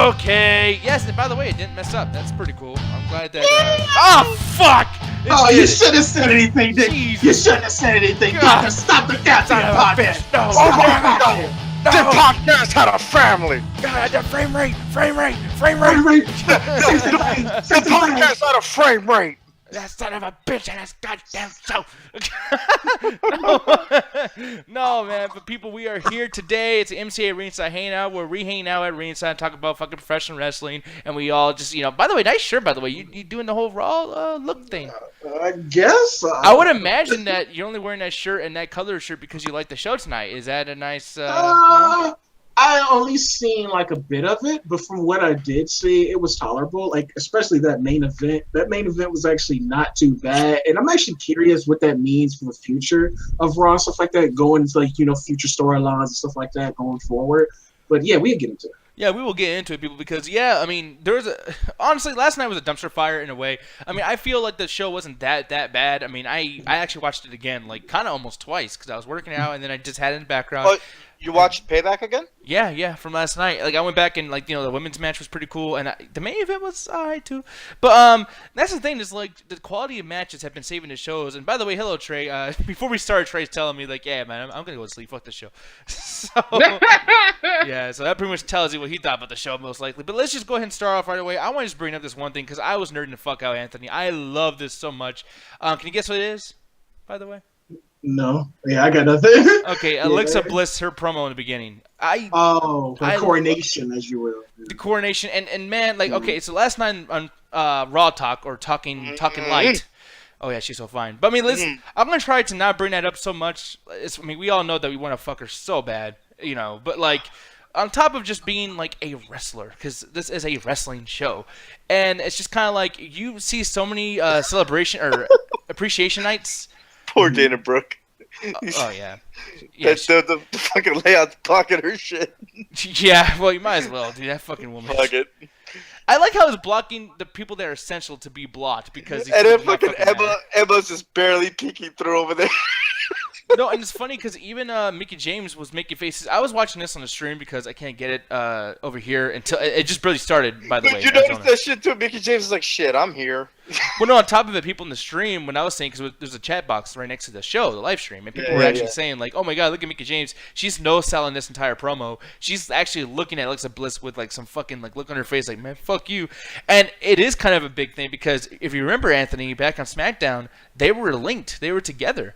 Okay. Yes, and by the way, it didn't mess up. That's pretty cool. I'm glad that. Oh, fuck! You shouldn't have said anything, Dick. You shouldn't have said anything. God. Stop the goddamn podcast. No, Stop the podcast. This podcast had a family. God, the frame rate. The podcast had a frame rate. That son of a bitch and his goddamn show. No, man. But people, we are here today. It's the MCA Ringside Hangout where we hang out at Ringside and talk about fucking professional wrestling. And we all just, by the way, nice shirt, by the way. You doing the whole Raw look thing. I guess. I would imagine that you're only wearing that shirt and that color shirt because you like the show tonight. Is that a nice... I only seen like a bit of it, but from what I did see, it was tolerable. Like, especially that main event. That main event was actually not too bad. And I'm actually curious what that means for the future of Raw, stuff like that, going into like, future storylines and stuff like that going forward. But yeah, we'll get into it. Yeah, we will get into it, people, because, honestly, last night was a dumpster fire in a way. I mean, I feel like the show wasn't that bad. I mean, I actually watched it again, like, kind of almost twice, because I was working out, and then I just had it in the background. Oh, you watched Payback again? Yeah, from last night. Like, I went back and, like, the women's match was pretty cool, and the main event was alright, too. But, that's the thing, is, like, the quality of matches have been saving the shows. And, by the way, hello, Trey. Before we started, Trey's telling me, like, yeah, man, I'm gonna go to sleep. Fuck this show. So, yeah, so that pretty much tells you what he thought about the show, most likely. But let's just go ahead and start off right away. I want to just bring up this one thing, because I was nerding the fuck out, Anthony. I love this so much. Can you guess what it is, by the way? No. Yeah, I got nothing. Okay, Alexa Bliss, her promo in the beginning. The coronation, as you will. The coronation, and man, like, okay, so last night on Raw Talk, or Talking Light. Oh, yeah, she's so fine. But, I mean, listen, I'm going to try to not bring that up so much. We all know that we want to fuck her so bad, But, like, on top of just being, like, a wrestler, because this is a wrestling show. And it's just kind of like, you see so many celebration or appreciation nights. Poor Dana Brooke. Oh, yeah. That's the fucking layout the clock at her shit. Yeah, well, you might as well, dude. That fucking woman. Fuck it. I like how it's blocking the people that are essential to be blocked because. And then fucking Emma's just barely peeking through over there. No, and it's funny because even Mickie James was making faces. I was watching this on the stream because I can't get it over here until it just barely started. By the way, you noticed that shit too. Mickie James is like, "Shit, I'm here." Well, no. On top of it, people in the stream, when I was saying, because there's a chat box right next to the show, the live stream, and people were actually saying like, "Oh my god, look at Mickie James. She's no selling this entire promo. She's actually looking at Alexa Bliss with like some fucking like look on her face, like, man, fuck you." And it is kind of a big thing because if you remember, Anthony, back on SmackDown, they were linked. They were together.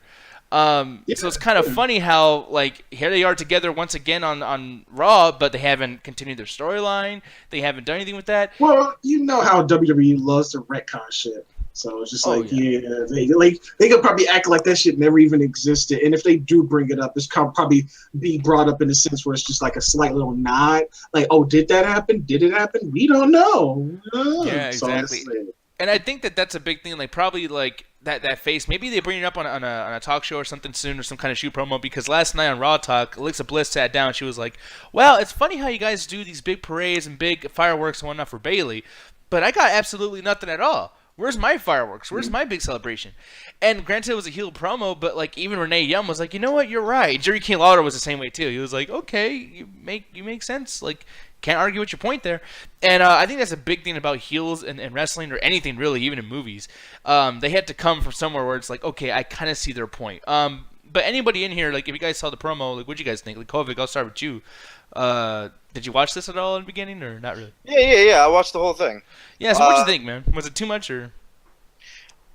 So it's kind of funny how like here they are together once again on Raw, but they haven't continued their storyline. They haven't done anything with that. Well, you know how WWE loves to retcon shit. So it's just they could probably act like that shit never even existed. And if they do bring it up, it's probably be brought up in a sense where it's just like a slight little nod, like, "Oh, did that happen? Did it happen? We don't know." Yeah, exactly. And I think that's a big thing. Like probably like that face. Maybe they bring it up on a talk show or something soon, or some kind of shoot promo. Because last night on Raw Talk, Alexa Bliss sat down. She was like, "Well, it's funny how you guys do these big parades and big fireworks and whatnot for Bayley, but I got absolutely nothing at all. Where's my fireworks? Where's my big celebration?" And granted, it was a heel promo, but like even Renee Young was like, "You know what? You're right." Jerry King Lawler was the same way too. He was like, "Okay, you make sense. Like, can't argue with your point there." And I think that's a big thing about heels and wrestling, or anything really, even in movies. They had to come from somewhere where it's like, okay, I kind of see their point. But anybody in here, like if you guys saw the promo, like what'd you guys think? Like Kovic, I'll start with you. Did you watch this at all in the beginning, or not really? Yeah. I watched the whole thing. Yeah, so what'd you think, man? Was it too much, or?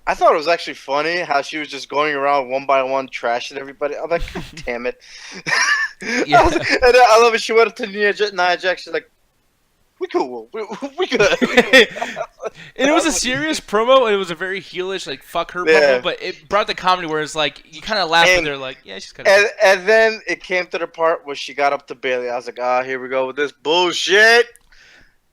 I thought it was actually funny how she was just going around one by one trashing everybody. I'm like, God damn it. Yeah. And I love it. She went up to Nia Jax. She's like, "We cool. We good." And it was a serious promo, and it was a very heelish, like, fuck her promo, but it brought the comedy where it's like, you kind of laugh and they're like, yeah, she's kind of... And then it came to the part where she got up to Bayley. I was like, here we go with this bullshit.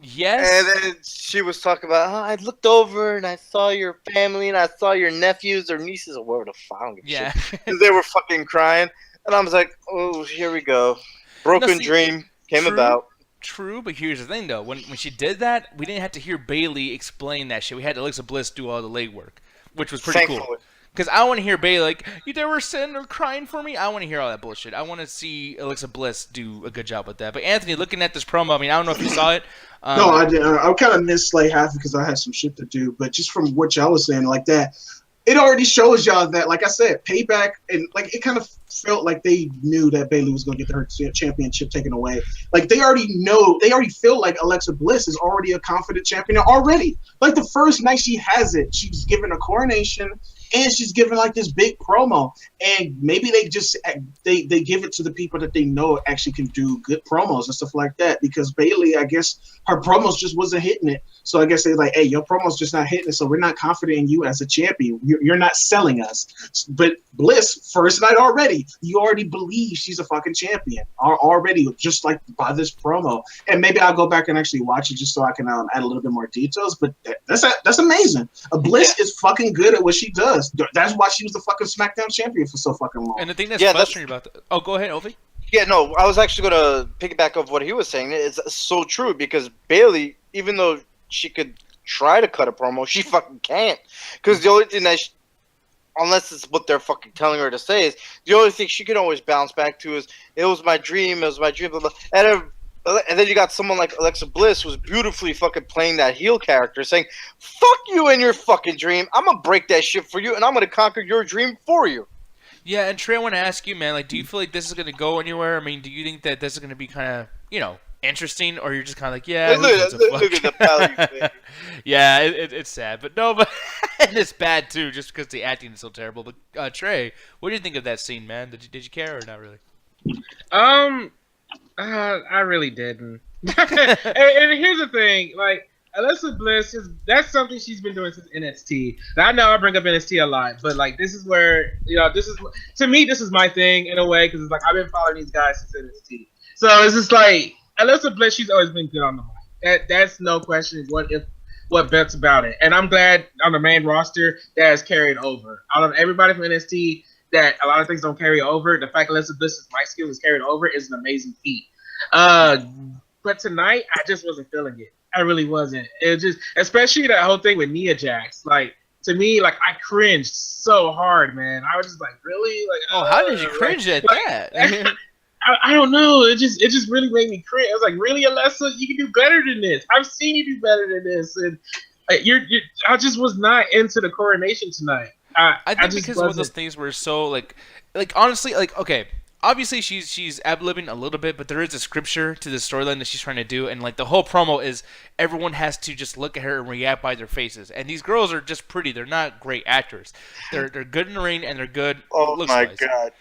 Yes. And then she was talking about, I looked over and I saw your family and I saw your nephews or nieces or whatever the fuck. Yeah. They were fucking crying. And I was like, oh, here we go. Broken dream came about. True, but here's the thing, though. When she did that, we didn't have to hear Bayley explain that shit. We had Alexa Bliss do all the legwork, which was pretty cool. Because I want to hear Bayley like, they were sitting there crying for me. I want to hear all that bullshit. I want to see Alexa Bliss do a good job with that. But Anthony, looking at this promo, I mean, I don't know if you saw it. No, I didn't. I kind of missed like half because I had some shit to do. But just from what y'all was saying, like that, it already shows y'all that, like I said, payback, and like it kind of felt like they knew that Bayley was going to get her championship taken away. Like they already feel like Alexa Bliss is already a confident champion already. Like the first night she has it, she's given a coronation. And she's giving like this big promo, and maybe they just they give it to the people that they know actually can do good promos and stuff like that. Because Bayley, I guess her promos just wasn't hitting it, so I guess they're like, "Hey, your promos just not hitting it, so we're not confident in you as a champion. You're not selling us." But Bliss, first night already, you already believe she's a fucking champion already, just like by this promo. And maybe I'll go back and actually watch it just so I can add a little bit more details. But that's amazing. Bliss is fucking good at what she does. That's why she was the fucking SmackDown champion for so fucking long. And the thing that's frustrating about that... Oh, go ahead, Ovi. Yeah, no, I was actually going to piggyback off what he was saying. It's so true because Bayley, even though she could try to cut a promo, she fucking can't. Because the only thing that unless it's what they're fucking telling her to say, is the only thing she can always bounce back to is, it was my dream, blah, blah. And then you got someone like Alexa Bliss who's beautifully fucking playing that heel character, saying, fuck you and your fucking dream. I'm going to break that shit for you, and I'm going to conquer your dream for you. Yeah, and Trey, I want to ask you, man, like, do you feel like this is going to go anywhere? I mean, do you think that this is going to be kind of, interesting, or you're just kind of like, yeah, look at the value. Yeah, it's sad, but no, but and it's bad too, just because the acting is so terrible. But Trey, what do you think of that scene, man? Did you care or not really? I really didn't. and here's the thing, like, Alexa Bliss, that's something she's been doing since NXT. Now, I know I bring up NXT a lot, but like this is where, to me, this is my thing in a way, because it's like I've been following these guys since NXT. So it's just like Alexa Bliss, she's always been good on the mic. That's no question. What bets about it, and I'm glad on the main roster that has carried over. Out of everybody from NXT, that a lot of things don't carry over. The fact Alexa Bliss's mic skills is carried over is an amazing feat. But tonight, I just wasn't feeling it. I really wasn't. It was just, especially that whole thing with Nia Jax. Like, to me, like, I cringed so hard, man. I was just like, really? Like, oh, how did you cringe at that? I don't know. It just really made me cringe. I was like, really, Alexa? You can do better than this. I've seen you do better than this. And I just was not into the coronation tonight. I think because one of those things were so like honestly, like, okay, obviously she's ad-libbing a little bit, but there is a scripture to the storyline that she's trying to do, and like the whole promo is everyone has to just look at her and react by their faces. And these girls are just pretty; they're not great actors. They're good in the ring and they're good. Oh my god!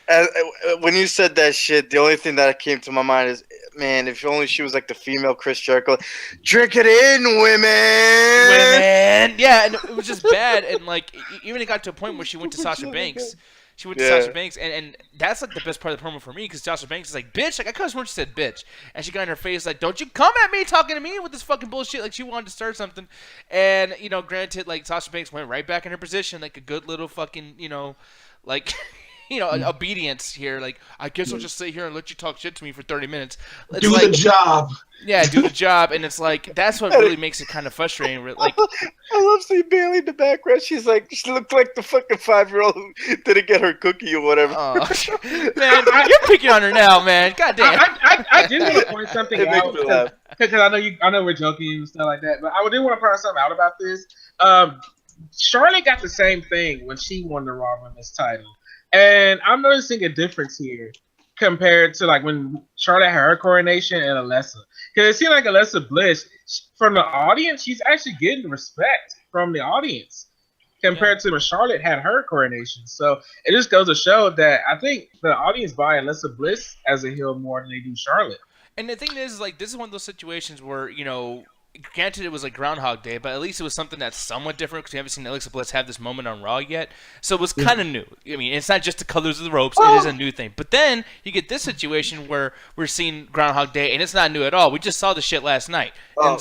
When you said that shit, the only thing that came to my mind is, man, if only she was like the female Chris Jericho. Drink it in, women. Yeah, and it was just bad, and like even it got to a point where she went to Sasha Banks. She went to Sasha Banks, and that's like the best part of the promo for me, because Sasha Banks is like, bitch, like I could have sworn she said bitch, and she got in her face like, don't you come at me talking to me with this fucking bullshit, like she wanted to start something. And granted, like Sasha Banks went right back in her position, like a good little fucking like obedience here. Like, I guess I'll just sit here and let you talk shit to me for 30 minutes. It's do the job. Yeah, do the job, and it's like that's what really makes it kind of frustrating. Like, I love seeing Bayley in the background. She looked like the fucking 5-year-old who didn't get her cookie or whatever. Oh, man, you're picking on her now, man. God damn. I did want to point something out, because I know we're joking and stuff like that, but I did want to point something out about this. Charlotte got the same thing when she won the Raw Women's title, and I'm noticing a difference here compared to like when Charlotte had her coronation and Alexa. Because it seemed like Alexa Bliss, from the audience, she's actually getting respect from the audience compared to when Charlotte had her coronation. So it just goes to show that I think the audience buy Alexa Bliss as a heel more than they do Charlotte. And the thing is, like, this is one of those situations where, granted it was like Groundhog Day, but at least it was something that's somewhat different, because we haven't seen Alexa Bliss have this moment on Raw yet. So it was kind of new. I mean, it's not just the colors of the ropes. It is a new thing. But then you get this situation where we're seeing Groundhog Day, and it's not new at all. We just saw the shit last night.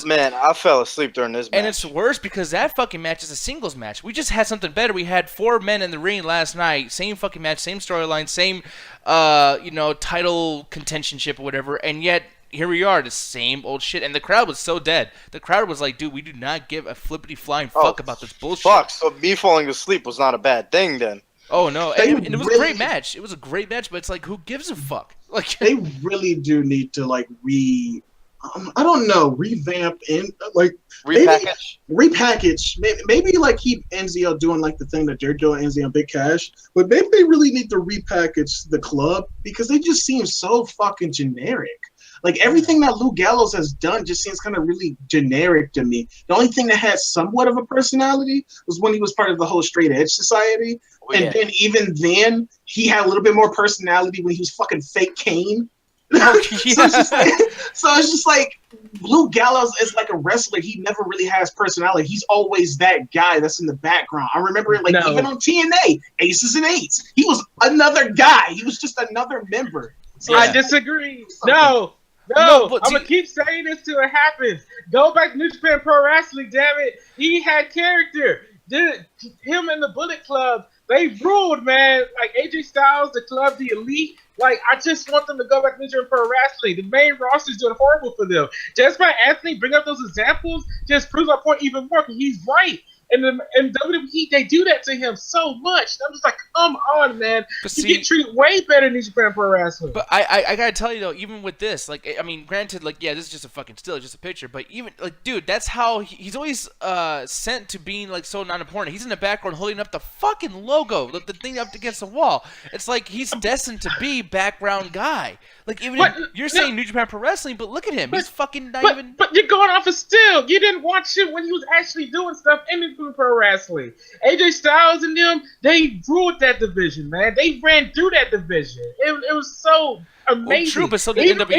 Man, I fell asleep during this match. And it's worse because that fucking match is a singles match. We just had something better. We had 4 men in the ring last night. Same fucking match, same storyline, same, title contentionship or whatever. And yet here we are, the same old shit, and the crowd was so dead. The crowd was like, dude, we do not give a flippity flying fuck about this bullshit. Fuck. So me falling asleep was not a bad thing then. Oh no, and it was a great match. It was a great match, but it's like, who gives a fuck? Like they really do need to like I don't know, revamp and like repackage. Maybe like keep NZO doing like the thing that they're doing, NZO and Big Cash, but maybe they really need to repackage the club because they just seem so fucking generic. Like everything that Luke Gallows has done just seems kind of really generic to me. The only thing that had somewhat of a personality was when he was part of the whole Straight Edge Society, and then even then he had a little bit more personality when he was fucking fake Kane. Oh, yeah. so it's just like Luke Gallows is like a wrestler. He never really has personality. He's always that guy that's in the background. I remember it even on TNA, Aces and Eights. He was another guy. He was just another member. So I disagree. No, I'm gonna keep saying this till it happens. Go back to New Japan Pro Wrestling, damn it. He had character. Him and the Bullet Club, they ruled, man. Like AJ Styles, the club, the Elite. Like, I just want them to go back to New Japan Pro Wrestling. The main roster is doing horrible for them. Just by Anthony bring up those examples just proves my point even more because he's right. And in WWE, they do that to him so much. I'm just like, come on, man. You get treated way better in New Japan Pro Wrestling. But I gotta tell you though, even with this, like, I mean, granted, like, yeah, this is just a fucking still, just a picture. But even like, dude, that's how he's always sent to being like so non-important. He's in the background holding up the fucking logo, the thing up against the wall. It's like he's destined to be background guy. Like even you're saying New Japan Pro Wrestling, but look at him. He's fucking not even. But you're going off of still. You didn't watch him when he was actually doing stuff in New Japan Pro Wrestling. AJ Styles and them, they ruled that division, man. They ran through that division. It was so amazing. Well, true, but so did NWO.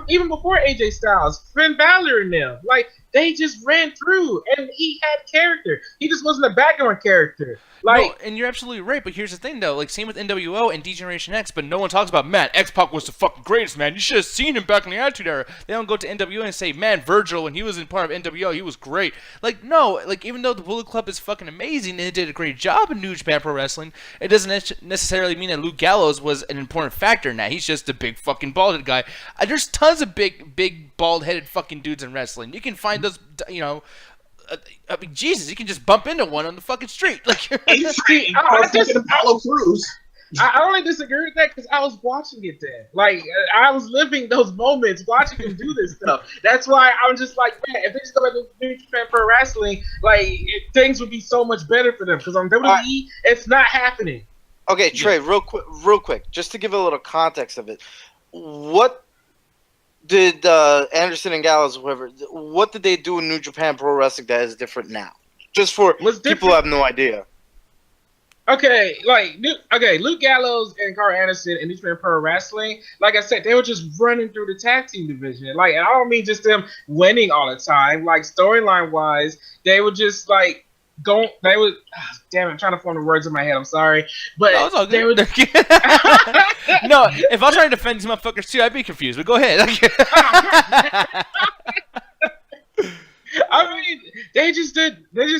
Even before AJ Styles, Finn Balor and them, like they just ran through, and he had character. He just wasn't a background character. Like, no, and you're absolutely right, but here's the thing, though. Like, same with NWO and D-Generation X, but no one talks about, man, X-Pac was the fucking greatest, man. You should have seen him back in the Attitude Era. They don't go to NWO and say, man, Virgil, when he was in part of NWO, he was great. Like, no, like, even though the Bullet Club is fucking amazing and it did a great job in New Japan Pro Wrestling, it doesn't necessarily mean that Luke Gallows was an important factor in that. He's just a big fucking bald-headed guy. There's tons of big bald-headed fucking dudes in wrestling. You can find those, you know... I mean, Jesus, you can just bump into one on the fucking street. Like, Apollo Crews. I only disagree with that because I was watching it then. Like, I was living those moments, watching him do this stuff. That's why I'm just like, man, if they just go back to New Japan Pro Wrestling, like, things would be so much better for them. Because on WWE, it's not happening. Okay, Trey, real quick, just to give a little context of it. What did Anderson and Gallows, whoever, what did they do in New Japan Pro Wrestling that is different now? Just for people who have no idea. Okay, Luke Gallows and Carl Anderson in New Japan Pro Wrestling, like I said, they were just running through the tag team division. Like, and I don't mean just them winning all the time. Like, storyline wise, they were just like damn it, I'm trying to form the words in my head. I'm sorry, but no, it's all good. No, if I was trying to defend these motherfuckers too, I'd be confused. But go ahead. I mean, they just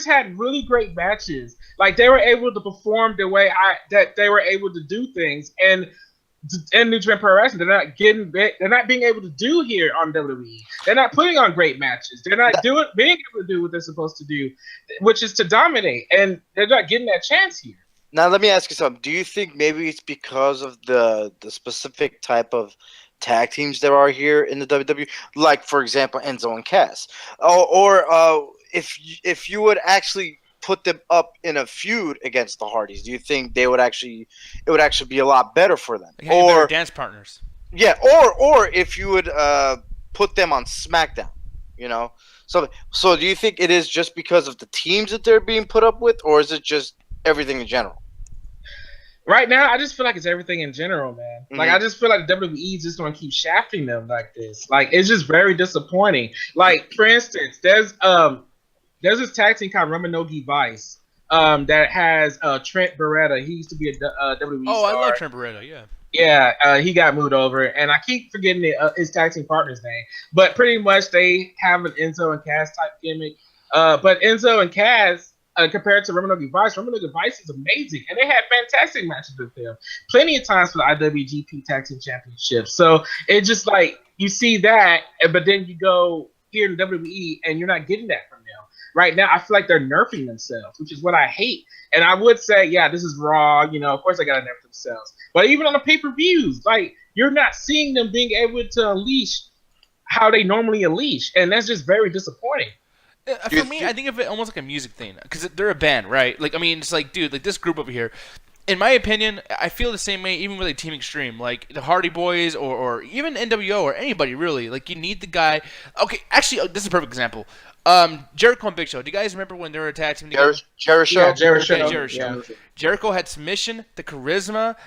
had really great matches. Like, they were able to perform the way that they were able to do things, and in New Japan Pro Wrestling, they're not being able to do here on WWE. They're not putting on great matches. They're not being able to do what they're supposed to do, which is to dominate, and they're not getting that chance here. Now, let me ask you something. Do you think maybe it's because of the specific type of tag teams there are here in the WWE? Like, for example, Enzo and Cass. Or if you would actually put them up in a feud against the Hardys, do you think it would actually be a lot better for them? Or dance partners. Yeah, or if you would put them on SmackDown, you know? So do you think it is just because of the teams that they're being put up with, or is it just everything in general? Right now, I just feel like it's everything in general, man. Mm-hmm. Like, I just feel like WWE is just going to keep shafting them like this. Like, it's just very disappointing. Like, for instance, there's this tag team called Romanogi Vice that has Trent Beretta. He used to be a WWE star. I love Trent Beretta, yeah. Yeah, he got moved over, and I keep forgetting his tag team partner's name. But pretty much they have an Enzo and Cass type gimmick. But Enzo and Cass, compared to Romanogi Vice is amazing, and they had fantastic matches with them. Plenty of times for the IWGP Tag Team Championship. So it's just like you see that, but then you go here in WWE and you're not getting that from them. Right now, I feel like they're nerfing themselves, which is what I hate. And I would say, yeah, this is Raw. Of course they got to nerf themselves. But even on the pay-per-views, like, you're not seeing them being able to unleash how they normally unleash. And that's just very disappointing. For me, I think of it almost like a music thing. Because they're a band, right? Like, I mean, it's like, dude, like this group over here. In my opinion, I feel the same way even with like Team Extreme. Like the Hardy Boys or even NWO or anybody really. Like, you need the guy. Okay, actually, this is a perfect example. Jericho and Big Show. Do you guys remember when they were a tag team together? Jericho. Yeah, Jericho. Okay, Jericho. Yeah. Jericho had submission, the charisma,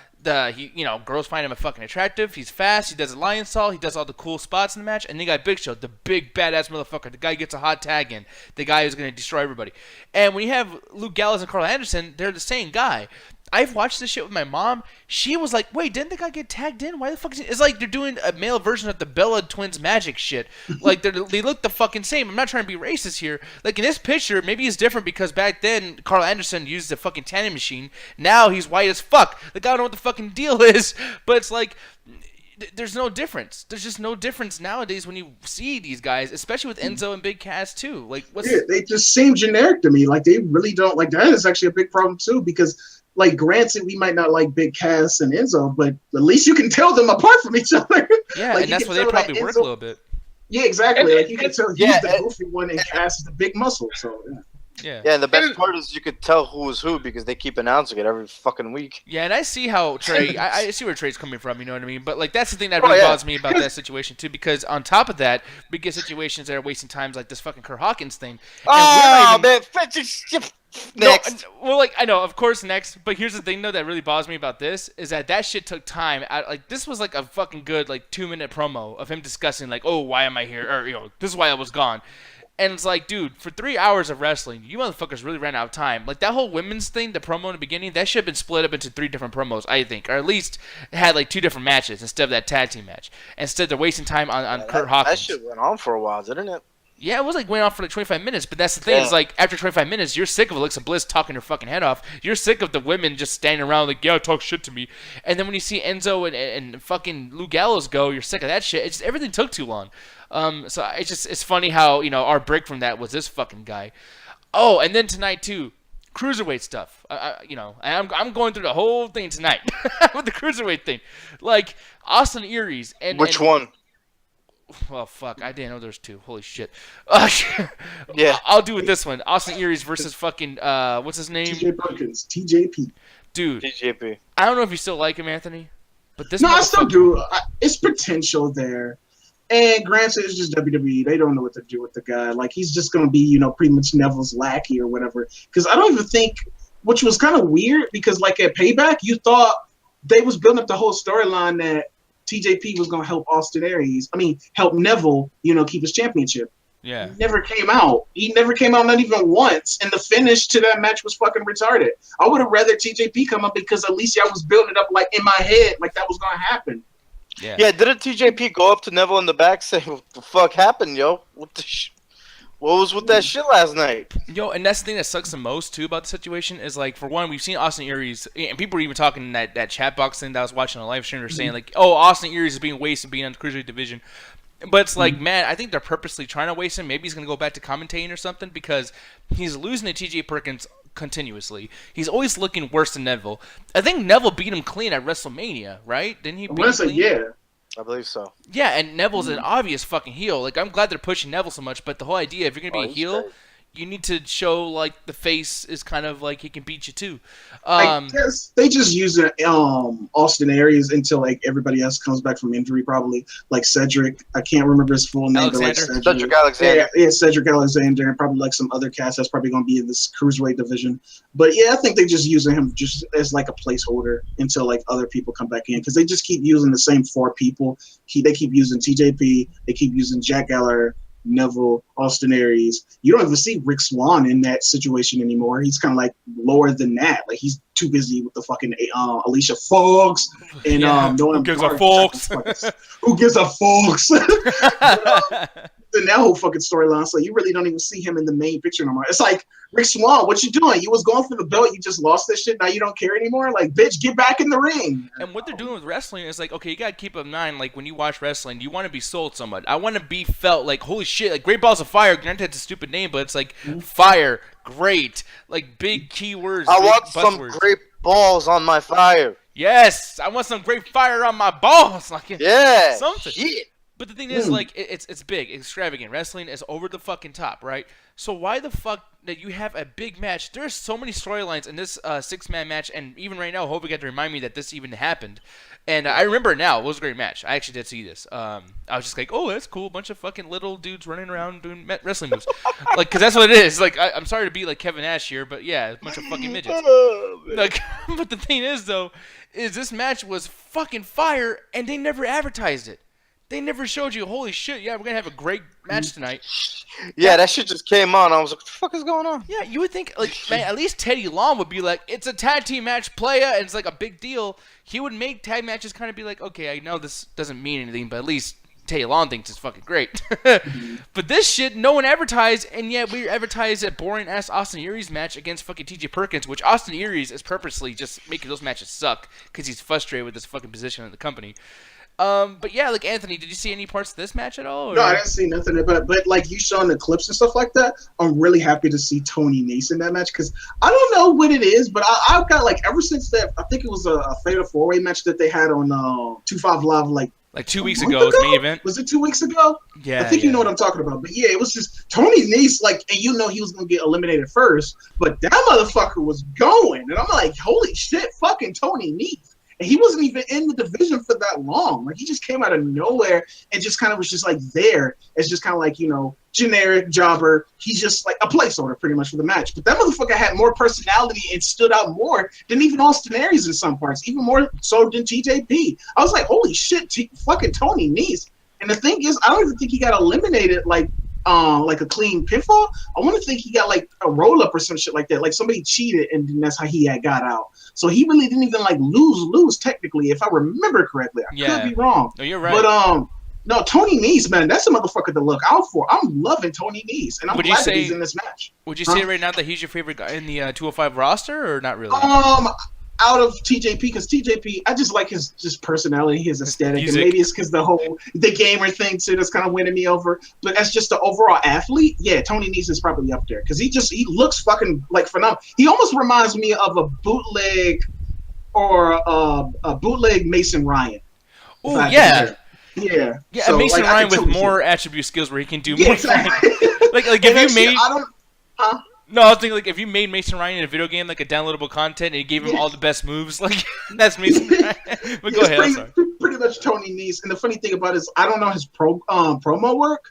girls find him fucking attractive. He's fast. He does a lion salt. He does all the cool spots in the match. And then you got Big Show, the big badass motherfucker. The guy who gets a hot tag in. The guy who's gonna destroy everybody. And when you have Luke Gallows and Carl Anderson, they're the same guy. I've watched this shit with my mom. She was like, wait, didn't the guy get tagged in? Why the fuck is he? It's like they're doing a male version of the Bella Twins magic shit. Like, they look the fucking same. I'm not trying to be racist here. Like, in this picture, maybe it's different because back then, Carl Anderson used a fucking tanning machine. Now he's white as fuck. The guy don't know what the fucking deal is. But it's like, there's no difference. There's just no difference nowadays when you see these guys, especially with Enzo and Big Cass, too. Like, they just seem generic to me. Like, they really don't. Like, that is actually a big problem, too, because... Like, granted, we might not like Big Cass and Enzo, but at least you can tell them apart from each other. Yeah, like, and that's where they probably work a little bit. Yeah, exactly. Like, you can tell he's the goofy one and Cass is the big muscle. So, yeah. Yeah, and the best part is you could tell who is who because they keep announcing it every fucking week. Yeah, and I see how Trey, I see where Trey's coming from, you know what I mean? But, like, that's the thing that really bothers me about that situation, too, because on top of that, we get situations that are wasting times like this fucking Kurt Hawkins thing. Oh, man. Next. No, well, like, I know, of course, next. But here's the thing, though, that really bothers me about this is that shit took time. Like, this was like a fucking good, like, 2-minute promo of him discussing, like, oh, why am I here? Or, this is why I was gone. And it's like, dude, for 3 hours of wrestling, you motherfuckers really ran out of time. Like, that whole women's thing, the promo in the beginning, that should have been split up into 3 different promos, I think. Or at least had, like, 2 different matches instead of that tag team match. Instead, they're wasting time on Kurt Hawkins. That shit went on for a while, didn't it? Yeah, it was like went on for like 25 minutes, but that's the thing. It's like after 25 minutes, you're sick of Alexa Bliss talking her fucking head off. You're sick of the women just standing around like, yeah, talk shit to me. And then when you see Enzo and fucking Luke Gallows go, you're sick of that shit. It's just, everything took too long. So it's funny how, our break from that was this fucking guy. Oh, and then tonight too, cruiserweight stuff. I'm going through the whole thing tonight with the cruiserweight thing, like Austin Aries and which one? Well, fuck, I didn't know there's 2. Holy shit. Yeah. I'll do with this one. Austin Aries versus fucking, what's his name? TJ Perkins, TJP. Dude. TJP. I don't know if you still like him, Anthony, but this. No, I still do. It's potential there. And granted, it's just WWE. They don't know what to do with the guy. Like, he's just going to be, pretty much Neville's lackey or whatever. Because I don't even think, which was kind of weird, because, like, at Payback, you thought they was building up the whole storyline that TJP was going to help help Neville, keep his championship. Yeah. He never came out. Not even once. And the finish to that match was fucking retarded. I would have rather TJP come up because at least I was building it up, like, in my head, like that was going to happen. Yeah, didn't TJP go up to Neville in the back say, what the fuck happened, yo? What was with that shit last night? Yo, and that's the thing that sucks the most, too, about the situation is, like, for one, we've seen Austin Aries, and people were even talking in that chat box thing that I was watching on the live stream, they're saying, like, oh, Austin Aries is being wasted being on the Cruiserweight division. But it's like, man, I think they're purposely trying to waste him. Maybe he's going to go back to commentating or something because he's losing to TJ Perkins continuously. He's always looking worse than Neville. I think Neville beat him clean at WrestleMania, right? Didn't he beat him clean? Yeah. I believe so. Yeah, and Neville's an obvious fucking heel. Like, I'm glad they're pushing Neville so much, but the whole idea, if you're going to be a heel, great. You need to show, like, the face is kind of like he can beat you, too. I guess they just use Austin Aries until, like, everybody else comes back from injury, probably. Like Cedric. I can't remember his full name. But like Cedric Alexander. Yeah, Cedric Alexander, and probably, like, some other cast that's probably going to be in this Cruiserweight division. But, yeah, I think they're just using him just as, like, a placeholder until, like, other people come back in. Because they just keep using the same 4 people. They keep using TJP. They keep using Jack Gallagher, Neville, Austin Aries. You don't even see Rick Swann in that situation anymore. He's kind of like lower than that. Like, he's too busy with the fucking Alicia Fox and who gives a Fox? Who gives a Fox? in that whole fucking storyline. So you really don't even see him in the main picture no more. It's like, Rick Swan, what you doing? You was going for the belt, you just lost this shit, now you don't care anymore? Like, bitch, get back in the ring. And what they're doing with wrestling is like, okay, you gotta keep in mind, like, when you watch wrestling, you want to be sold so much. I want to be felt like, holy shit, like, Great Balls of Fire, granted it's a stupid name, but it's like, fire, great, like, big keywords. I big want some buzzwords. great balls on my fire. Yes, I want some great fire on my balls. Like, Yeah. something. Shit. But the thing is, like, it's big, extravagant. Wrestling is over the fucking top, right? So why the fuck that you have a big match? There's so many storylines in this six-man match, and even right now, Hope got to remind me that this even happened. And I remember it now. It was a great match. I actually did see this. I was just like, oh, that's cool. A bunch of fucking little dudes running around doing wrestling moves. Like, because that's what it is. Like, I'm sorry to be like Kevin Nash here, but yeah, a bunch of fucking midgets. Like, but the thing is, though, is this match was fucking fire, and they never advertised it. They never showed you, holy shit, yeah, we're going to have a great match tonight. Yeah, that shit just came on. I was like, what the fuck is going on? Yeah, you would think, like, man, at least Teddy Long would be like, it's a tag team match, playa, and it's like a big deal. He would make tag matches kind of be like, okay, I know this doesn't mean anything, but at least Teddy Long thinks it's fucking great. But this shit, no one advertised, and yet we advertised a boring-ass Austin Aries match against fucking TJ Perkins, which Austin Aries is purposely just making those matches suck because he's frustrated with his fucking position in the company. But yeah, like, Anthony, did you see any parts of this match at all? Or? No, I didn't see nothing. But like you showing the clips and stuff like that, I'm really happy to see Tony Nese in that match because I don't know what it is, but I've got like ever since that. I think it was a fatal 4-way match that they had on 2-5 Live like 2 weeks ago, was main event. Was it 2 weeks ago? Yeah, I think you know what I'm talking about. But yeah, it was just Tony Nese, like, and you know he was gonna get eliminated first, but that motherfucker was going, and I'm like, holy shit, fucking Tony Nese. And he wasn't even in the division for that long. Like, he just came out of nowhere and just kind of was just like there. It's just kind of like, you know, generic jobber. He's just like a placeholder pretty much for the match. But that motherfucker had more personality and stood out more than even Austin Aries in some parts, even more so than TJP. I was like, holy shit, fucking Tony Nese. And the thing is, I don't even think he got eliminated like a clean pinfall. I want to think he got like a roll up or some shit like that. Like somebody cheated and then that's how he had got out. So he really didn't even like lose technically, if I remember correctly. I could be wrong. No, you're right. But no, Tony Nese, man, that's a motherfucker to look out for. I'm loving Tony Nese, and I'm glad that he's in this match. Would you say right now that he's your favorite guy in the 205 roster, or not really? Out of TJP, because TJP, I just like his just personality, his aesthetic, and maybe it's because the gamer thing too that's kind of winning me over. But as just the overall athlete, yeah, Tony Nese is probably up there because he looks fucking like phenomenal. He almost reminds me of a bootleg or a bootleg Mason Ryan. Oh yeah. Yeah. So, Mason Ryan with more attribute skills where he can do more. Exactly. like if you made. Huh? No, I was thinking like if you made Mason Ryan in a video game like a downloadable content and you gave him all the best moves, like that's Mason Ryan. But go ahead. I'm sorry. Pretty much Tony Nese. And the funny thing about it is I don't know his promo work.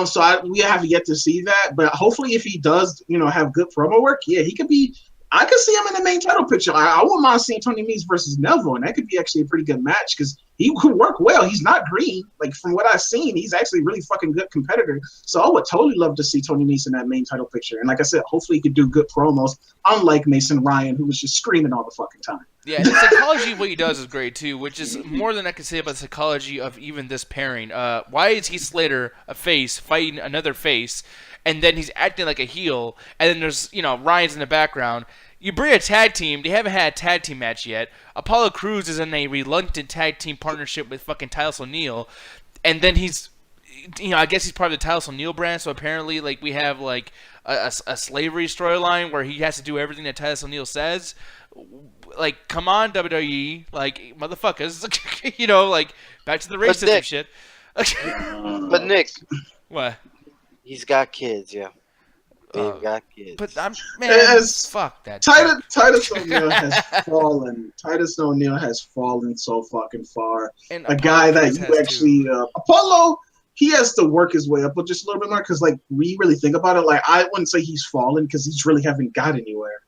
So we have yet to see that. But hopefully if he does, you know, have good promo work, yeah, he could be. I could see him in the main title picture. I wouldn't mind seeing Tony Nese versus Neville, and that could be actually a pretty good match because he could work well. He's not green. Like, from what I've seen, he's actually a really fucking good competitor. So I would totally love to see Tony Nese in that main title picture. And like I said, hopefully he could do good promos, unlike Mason Ryan, who was just screaming all the fucking time. Yeah, and the psychology of what he does is great, too, which is more than I can say about the psychology of even this pairing. Why is Heath Slater a face fighting another face, and then he's acting like a heel, and then there's, you know, Ryan's in the background. You bring a tag team. They haven't had a tag team match yet. Apollo Crews is in a reluctant tag team partnership with fucking Titus O'Neil. And then he's, you know, I guess he's part of the Titus O'Neil brand. So apparently, like, we have, like, a slavery storyline where he has to do everything that Titus O'Neil says. Like, come on, WWE. Like, motherfuckers. You know, like, back to the racism shit. But Nick. What? He's got kids, yeah. Got kids. But fuck that. Titus O'Neil has fallen. Titus O'Neil has fallen so fucking far. And a guy that you actually Apollo, he has to work his way up, but just a little bit more because, like, we really think about it. Like, I wouldn't say he's fallen because he's really haven't got anywhere.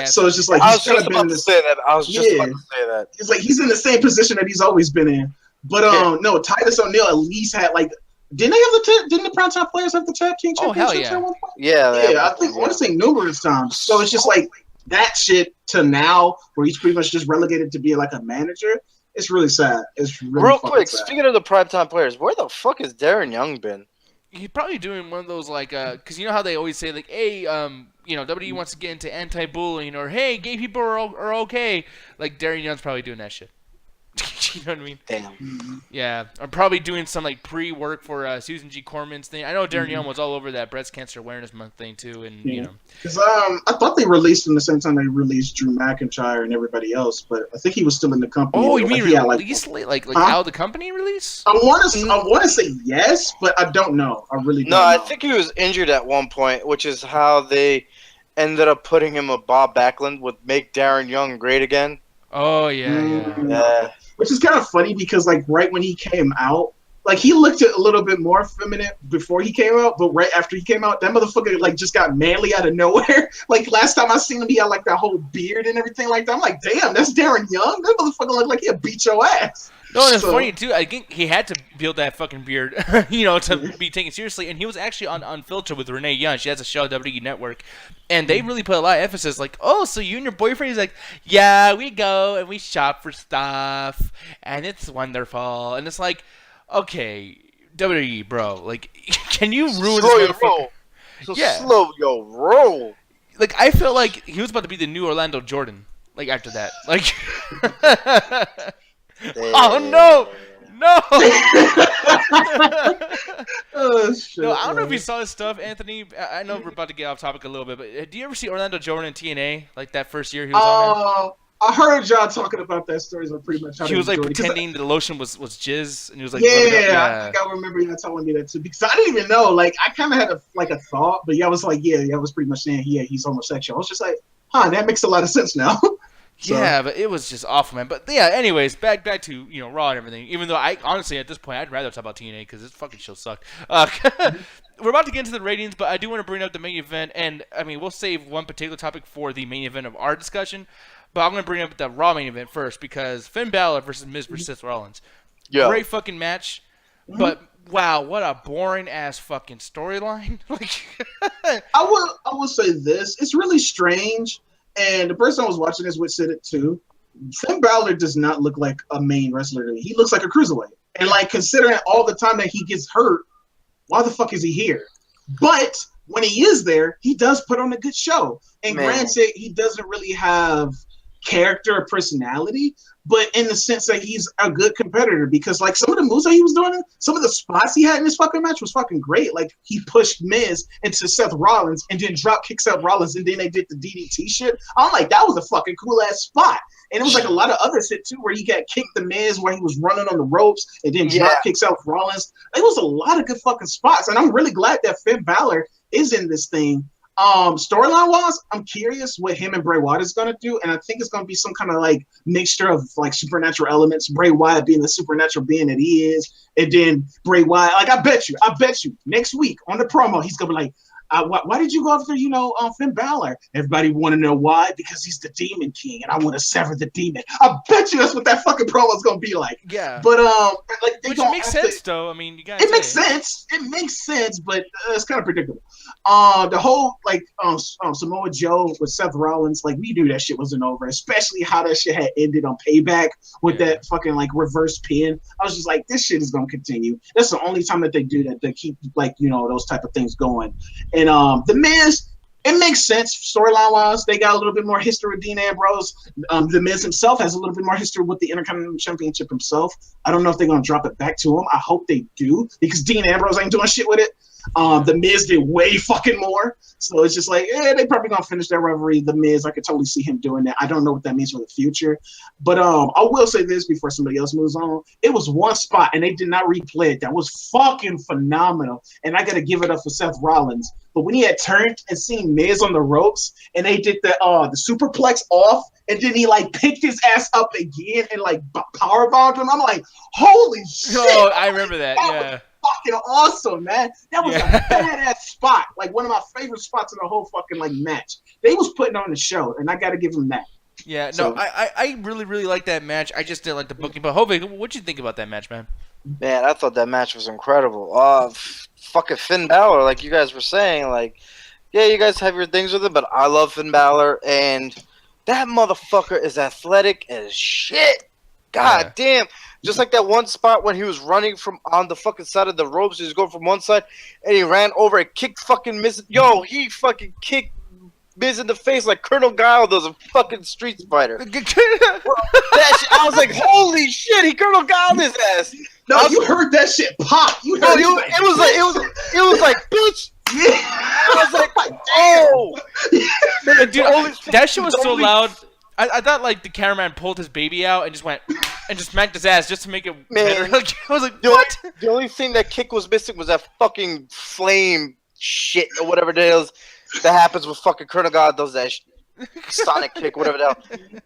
So it's just like he's kind of been in this. I was just about to say that. It's like he's in the same position that he's always been in. But no, Titus O'Neil at least had like. Didn't the Primetime Players have the tag team championships at one point? Yeah, I think I want to say numerous times. So it's just like that shit to now, where he's pretty much just relegated to be like a manager. It's really sad. It's really real quick. Sad. Speaking of the Primetime Players, where the fuck has Darren Young been? He's probably doing one of those like, cause you know how they always say like, hey, WWE wants to get into anti-bullying, or hey, gay people are okay. Like Darren Young's probably doing that shit. You know what I mean? Damn. Yeah, I'm probably doing some like pre-work for Susan G. Corman's thing. I know Darren Young was all over that breast cancer awareness month thing too, and you know. Because I thought they released him the same time they released Drew McIntyre and everybody else, but I think he was still in the company. Oh, you mean release? Like out of the company release? I want to say yes, but I don't know. I really don't know. I think he was injured at one point, which is how they ended up putting him with Bob Backlund with Make Darren Young Great Again. Oh yeah. Yeah. Which is kind of funny because like right when he came out, like he looked a little bit more feminine before he came out, but right after he came out, that motherfucker like just got manly out of nowhere. Like last time I seen him, he had like that whole beard and everything like that. I'm like, damn, that's Darren Young. That motherfucker looked like he'd beat your ass. No, and it's funny too. I think he had to build that fucking beard, to be taken seriously. And he was actually on Unfiltered with Renee Young. She has a show on WWE Network, and they really put a lot of emphasis. Like, oh, so you and your boyfriend? He's like, yeah, we go and we shop for stuff, and it's wonderful. And it's like, okay, WWE, bro, like, can you ruin Slow this your roll. Yeah. Slow your roll. Like, I feel like he was about to be the new Orlando Jordan. Like after that, like. Oh no! Oh, shit, No, I don't know if you saw this stuff, Anthony. I know we're about to get off topic a little bit, but do you ever see Orlando Jordan in TNA? Like that first year he was on there? I heard y'all talking about that story. So pretty much how He was like pretending the lotion was jizz, and he was like, I think I remember y'all telling me that too because I didn't even know. Like I kind of had a thought, but y'all was like, y'all was pretty much saying, he's homosexual. I was just like, that makes a lot of sense now. So. Yeah, but it was just awful, man. But yeah, anyways, back to Raw and everything. Even though I honestly at this point I'd rather talk about TNA because this fucking show sucked. We're about to get into the ratings, but I do want to bring up the main event, and I mean we'll save one particular topic for the main event of our discussion. But I'm gonna bring up the Raw main event first because Finn Balor versus Miz versus Seth Rollins. Yeah. Great fucking match, but wow, what a boring ass fucking storyline. Like, I will say this: it's really strange. And the person I was watching this with said it too. Finn Balor does not look like a main wrestler to me. He looks like a cruiserweight. And like considering all the time that he gets hurt, why the fuck is he here? But when he is there, he does put on a good show. And granted, he doesn't really have character or personality, but in the sense that he's a good competitor because like some of the moves that he was doing, some of the spots he had in this fucking match was fucking great. Like he pushed Miz into Seth Rollins and then drop kicked Seth Rollins and then they did the DDT shit. I'm like, that was a fucking cool ass spot. And it was like a lot of other shit too where he got kicked the Miz where he was running on the ropes and then drop kicked Seth Rollins. It was a lot of good fucking spots. And I'm really glad that Finn Balor is in this thing. Storyline wise, I'm curious what him and Bray Wyatt is gonna do, and I think it's gonna be some kind of like mixture of like supernatural elements. Bray Wyatt being the supernatural being that he is, and then Bray Wyatt. Like I bet you, next week on the promo, he's gonna be like, why did you go after Finn Balor? Everybody want to know why because he's the Demon King, and I want to sever the demon. I bet you that's what that fucking promo is gonna be like. Yeah, but like which makes sense though. I mean, you guys. It makes sense. It makes sense, but it's kind of predictable. The whole like Samoa Joe with Seth Rollins, like we knew that shit wasn't over, especially how that shit had ended on Payback with that fucking like reverse pin. I was just like, this shit is gonna continue. That's the only time that they do that. They keep like those type of things going. And the Miz, it makes sense storyline wise. They got a little bit more history with Dean Ambrose. The Miz himself has a little bit more history with the Intercontinental Championship himself. I don't know if they're gonna drop it back to him. I hope they do because Dean Ambrose ain't doing shit with it. The Miz did way fucking more. So it's just like, they probably gonna finish that rivalry. The Miz, I could totally see him doing that. I don't know what that means for the future. But I will say this before somebody else moves on. It was one spot and they did not replay it. That was fucking phenomenal. And I gotta give it up for Seth Rollins. But when he had turned and seen Miz on the ropes and they did the superplex off and then he like picked his ass up again and like powerbombed him, I'm like, holy shit. Oh, I remember that. Yeah. Fucking awesome, man. That was a badass spot. Like one of my favorite spots in the whole fucking like match. They was putting on the show, and I got to give them that. Yeah, no, I really, really like that match. I just didn't like the booking. But Jose, what'd you think about that match, man? Man, I thought that match was incredible. Fucking Finn Balor, like you guys were saying, like, yeah, you guys have your things with it, but I love Finn Balor, and that motherfucker is athletic as shit. God damn. Just like that one spot when he was running from on the fucking side of the ropes. He was going from one side and he ran over and kicked fucking Miz. Yo, he fucking kicked Miz in the face like Colonel Guile does a fucking Street Fighter. Bro, that shit, I was like, holy shit, he Colonel Guile his ass. No, you heard that shit pop. You heard it was like, bitch. Yeah. I was like, oh. Dude, that shit was so loud. I thought like the cameraman pulled his baby out and just went and just smacked his ass just to make it better. Like, I was like, what? The only thing that kick was missing was that fucking flame shit or whatever it is that happens with fucking Colonel God does that sonic kick, whatever the hell.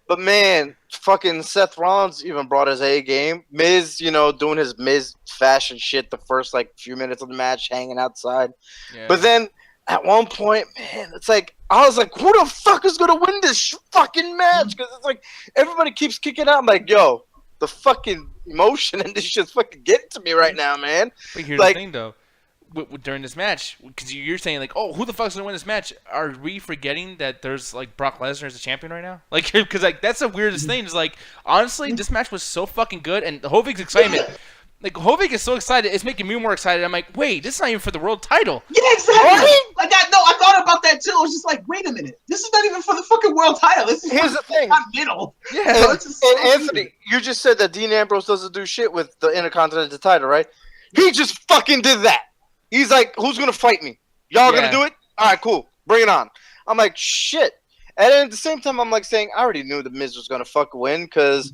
But man, fucking Seth Rollins even brought his A game. Miz, doing his Miz fashion shit the first like few minutes of the match, hanging outside. Yeah. But then at one point, man, it's like I was like, who the fuck is gonna win this fucking match? Because it's like everybody keeps kicking out. I'm like, yo, the fucking emotion and this shit's fucking getting to me right now, man. But here's the thing, though. During this match, because you're saying like, oh, who the fuck's gonna win this match? Are we forgetting that there's like Brock Lesnar as a champion right now? Like, because like that's the weirdest thing. Is like, honestly, this match was so fucking good, and Hovig's excitement, like Hovig is so excited, it's making me more excited. I'm like, wait, this is not even for the world title. Yeah, exactly. Like I thought about that too. I was just like, wait a minute, this is not even for the fucking world title. This is here's the thing. Middle. Yeah, and Anthony, you just said that Dean Ambrose doesn't do shit with the Intercontinental title, right? He just fucking did that. He's like, who's going to fight me? Y'all going to do it? All right, cool. Bring it on. I'm like, shit. And then at the same time, I'm like saying, I already knew the Miz was going to fucking win because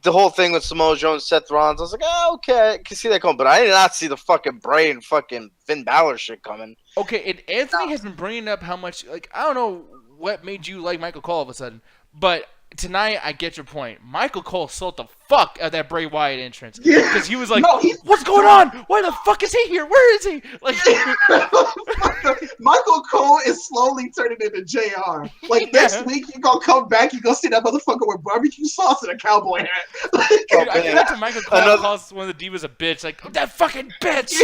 the whole thing with Samoa Joe and Seth Rollins, I was like, oh, okay, I can see that coming. But I did not see the fucking Bray and fucking Finn Balor shit coming. Okay, and Anthony has been bringing up how much, like, I don't know what made you like Michael Cole all of a sudden, but tonight, I get your point. Michael Cole sold the fuck out of that Bray Wyatt entrance. Because he was like, what's going on? Why the fuck is he here? Where is he? Like, Michael Cole is slowly turning into JR. Like, next week, you're going to come back, you're going to see that motherfucker with barbecue sauce and a cowboy hat. Dude, I came up to Michael Cole calls one of the divas a bitch. Like, that fucking bitch!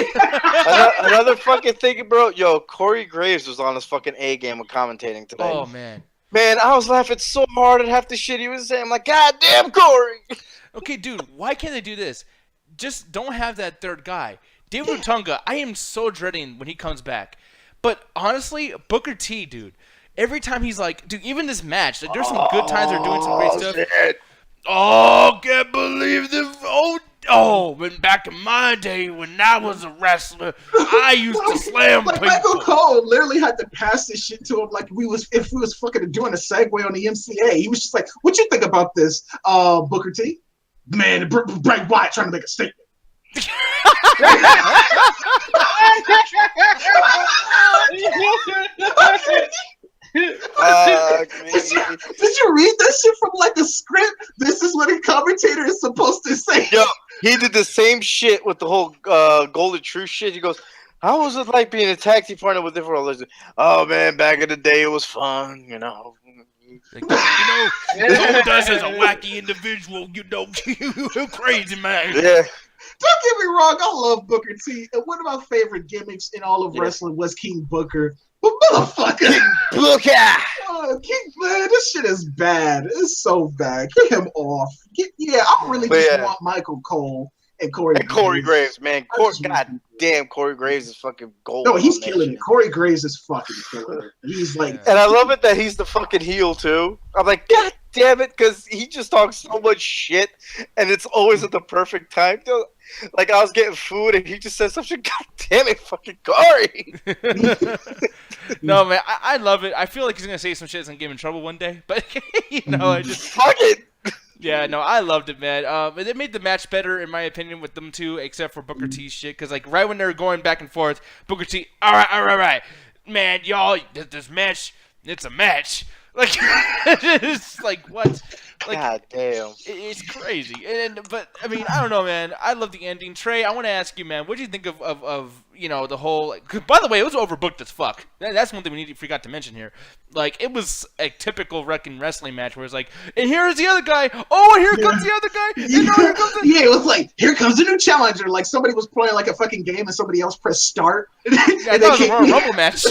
Another fucking thing, bro. Yo, Corey Graves was on his fucking A game with commentating today. Oh, man. Man, I was laughing so hard at half the shit he was saying. I'm like, God damn, Corey. Okay, dude, why can't they do this? Just don't have that third guy. David Otunga, I am so dreading when he comes back. But honestly, Booker T, dude, every time he's like, dude, even this match, like, there's some good times they're doing some great stuff. Shit. Oh, can't believe this. Oh, when back in my day when I was a wrestler, I used to slam people. Michael Cole literally had to pass this shit to him like if we was fucking doing a segue on the MCA. He was just like, what you think about this, Booker T? Man, Bray Wyatt trying to make a statement. Did you read that shit from like a script? This is what a commentator is supposed to say. Yo, he did the same shit with the whole Golden Truth shit. He goes, how was it like being a tag team partner with different religions? Oh man, back in the day it was fun, Like, Goldust is a wacky individual, you crazy man. Yeah. Don't get me wrong, I love Booker T. And one of my favorite gimmicks in all of wrestling was King Booker. But motherfucker, Booker! King, man, this shit is bad. It's so bad. Get him off. I really want Michael Cole and Corey Graves, man. God damn, Corey Graves is fucking gold. No, he's killing it. Corey Graves is fucking killing it. He's like, and I love it that he's the fucking heel too. I'm like, God damn it, because he just talks so much shit, and it's always at the perfect time. Like I was getting food, and he just said something. God damn it, fucking Corey. No, man, I love it. I feel like he's gonna say some shit that's gonna get him in trouble one day, but I just fuck it. Yeah, no, I loved it, man. It made the match better, in my opinion, with them two, except for Booker T's shit. Because, like, right when they were going back and forth, Booker T, all right. Man, y'all, this match, it's a match. Like, it's like, what? Like, God damn. It's crazy. But, I mean, I don't know, man. I love the ending. Trey, I want to ask you, man, what do you think of the whole... Like, by the way, it was overbooked as fuck. That's one thing we forgot to mention here. Like, it was a typical wrestling match where it's like, and here's the other guy. Oh, and here comes the other guy. And here comes the... Yeah, it was like, here comes a new challenger. Like, somebody was playing like a fucking game and somebody else pressed start. Yeah, that was a Royal Rumble match.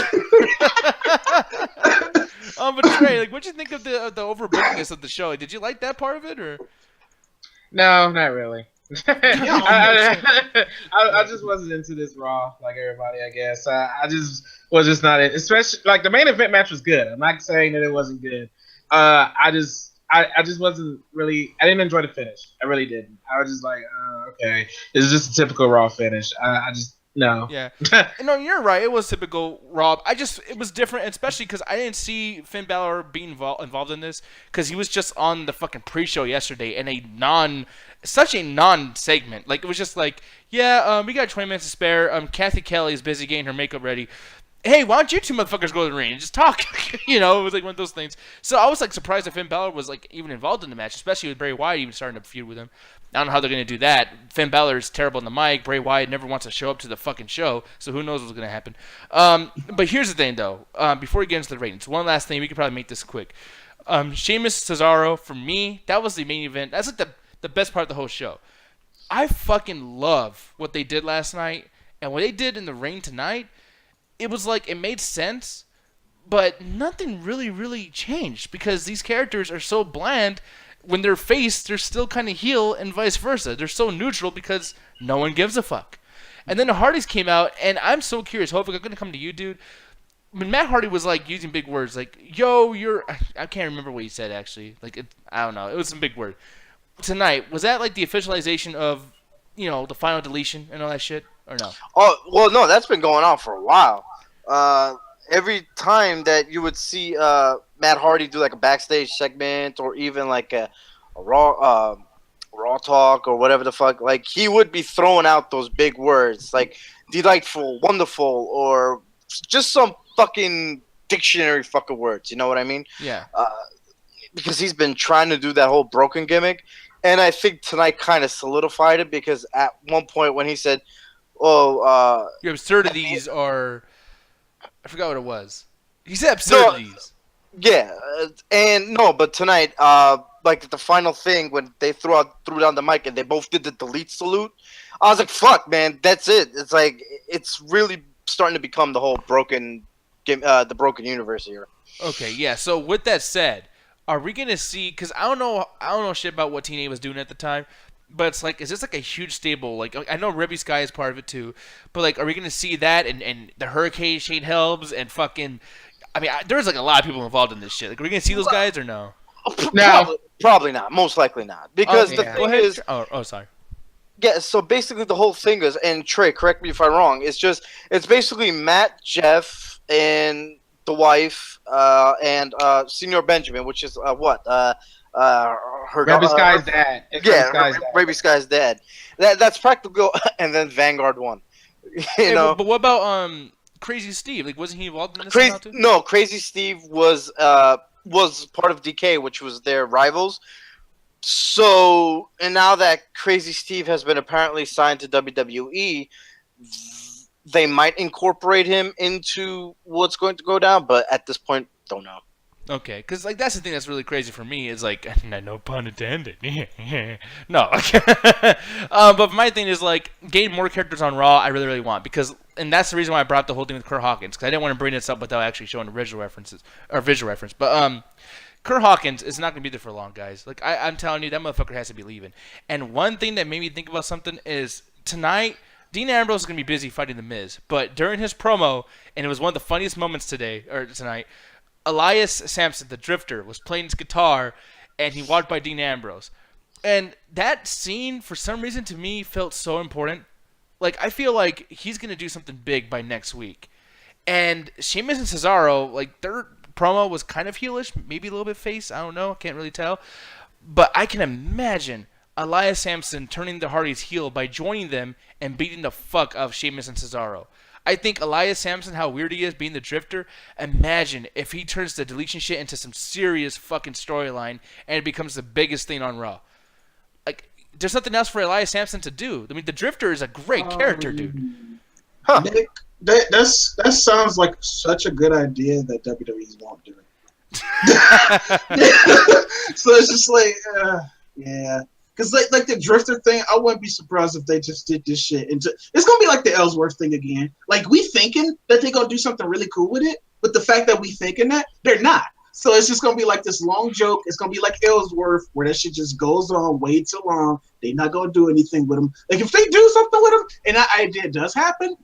But Trey, like, what'd you think of the overbookedness of the show? Like, did you like that part of it, or? No, not really. Yeah, I just wasn't into this Raw like everybody, I guess. I just was just not in. Especially like the main event match was good. I'm not saying that it wasn't good. I just wasn't really. I didn't enjoy the finish. I really didn't. I was just like, okay, it's just a typical Raw finish. I just no. Yeah. No, you're right. It was typical Rob. It was different, especially because I didn't see Finn Balor being involved in this because he was just on the fucking pre-show yesterday in such a non-segment. Like, it was just like, yeah, we got 20 minutes to spare. Kathy Kelly is busy getting her makeup ready. Hey, why don't you two motherfuckers go to the ring and just talk? It was like one of those things. So I was like surprised that Finn Balor was like even involved in the match, especially with Bray Wyatt even starting to feud with him. I don't know how they're going to do that. Finn Balor is terrible on the mic. Bray Wyatt never wants to show up to the fucking show, so who knows what's going to happen. But here's the thing, though. Before we get into the ratings, one last thing. We could probably make this quick. Sheamus Cesaro, for me, that was the main event. That's like the best part of the whole show. I fucking love what they did last night, and what they did in the ring tonight. It was like it made sense, but nothing really, really changed because these characters are so bland. When they're faced, they're still kind of heel and vice versa. They're so neutral because no one gives a fuck. And then the Hardys came out, and I'm so curious. Hopefully, I'm going to come to you, dude. When Matt Hardy was like using big words like, yo, I can't remember what he said actually. I don't know. It was some big word. Tonight, was that like the officialization of, the final deletion and all that shit? Or no? Oh, well, no, that's been going on for a while. Every time that you would see Matt Hardy do like a backstage segment or even like a Raw talk or whatever the fuck, like he would be throwing out those big words like delightful, wonderful, or just some fucking dictionary fucking words. You know what I mean? Yeah. Because he's been trying to do that whole broken gimmick, and I think tonight kind of solidified it because at one point when he said, your absurdities are... I forgot what it was. He said absurdities. No, yeah, but tonight, like the final thing when they threw down the mic and they both did the delete salute, I was like, "Fuck, man, that's it." It's like it's really starting to become the whole broken game, the broken universe here. Okay, yeah. So with that said, are we gonna see? Because I don't know shit about what TNA was doing at the time. But it's like, is this like a huge stable? Like, I know Reby Sky is part of it too, but like, are we gonna see that and the Hurricane Shane Helms and fucking? I mean, there's like a lot of people involved in this shit. Like, are we gonna see those guys or no? No, probably not. Most likely not. Because the thing is, sorry. Yeah, so basically the whole thing is, and Trey, correct me if I'm wrong. It's basically Matt, Jeff, and the wife, and Senior Benjamin, which is Reby Sky's dad. Reby Sky's dad. That's practical, and then Vanguard won. You know. But what about Crazy Steve? Like, wasn't he involved in this too? No, Crazy Steve was part of DK, which was their rivals. So, and now that Crazy Steve has been apparently signed to WWE, they might incorporate him into what's going to go down. But at this point, don't know. Okay, because like that's the thing that's really crazy for me is like, no pun intended. No, but my thing is like getting more characters on Raw. I really, really want and that's the reason why I brought up the whole thing with Kurt Hawkins because I didn't want to bring this up without actually showing the visual reference. But Kurt Hawkins is not gonna be there for long, guys. Like I'm telling you, that motherfucker has to be leaving. And one thing that made me think about something is tonight. Dean Ambrose is going to be busy fighting The Miz, but during his promo, and it was one of the funniest moments tonight, Elias Sampson, the Drifter, was playing his guitar, and he walked by Dean Ambrose. And that scene, for some reason, to me, felt so important. Like, I feel like he's going to do something big by next week. And Sheamus and Cesaro, like, their promo was kind of heelish, maybe a little bit face, I don't know, can't really tell. But I can imagine Elias Sampson turning the Hardys heel by joining them and beating the fuck out of Sheamus and Cesaro. I think Elias Sampson, how weird he is being the Drifter, imagine if he turns the deletion shit into some serious fucking storyline and it becomes the biggest thing on Raw. Like, there's nothing else for Elias Sampson to do. I mean, the Drifter is a great character, dude. Huh. Nick, that sounds like such a good idea that WWE won't do it. So it's just like, yeah. Because like the Drifter thing, I wouldn't be surprised if they just did this shit. It's going to be like the Ellsworth thing again. Like, we thinking that they're going to do something really cool with it, but the fact that we thinking that, they're not. So it's just gonna be like this long joke. It's gonna be like Ellsworth, where that shit just goes on way too long. They're not gonna do anything with him. Like if they do something with him, and that idea does happen,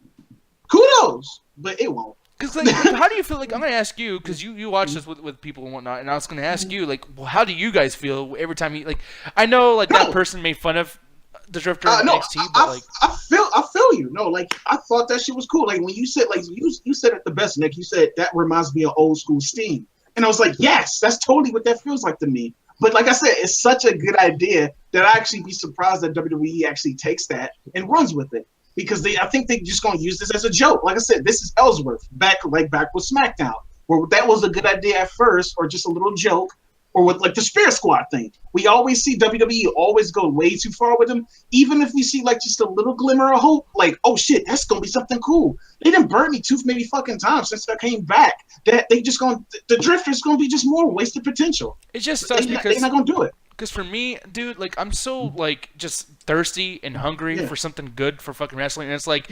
kudos. But it won't. Because like, how do you feel? Like I'm gonna ask you, because you watch this with people and whatnot, and I was gonna ask you, like, well, how do you guys feel every time you like? I know like that person made fun of the Drifter in No, NXT, but like I feel you. No, like I thought that shit was cool. Like when you said like you said it the best, Nick. You said that reminds me of old school Steam, and I was like, yes, that's totally what that feels like to me. But like I said, it's such a good idea that I actually be surprised that WWE actually takes that and runs with it. Because I think they're just gonna use this as a joke. Like I said, this is Ellsworth back with SmackDown, where that was a good idea at first, or just a little joke, or with like the Spirit Squad thing. We always see WWE always go way too far with them, even if we see like just a little glimmer of hope. Like, oh shit, that's gonna be something cool. They didn't burn me too many fucking times since I came back. That they just gonna the Drifter's gonna be just more wasted potential. it just sucks because they're not gonna do it. Because for me, dude, like I'm so like just thirsty and hungry for something good for fucking wrestling, and it's like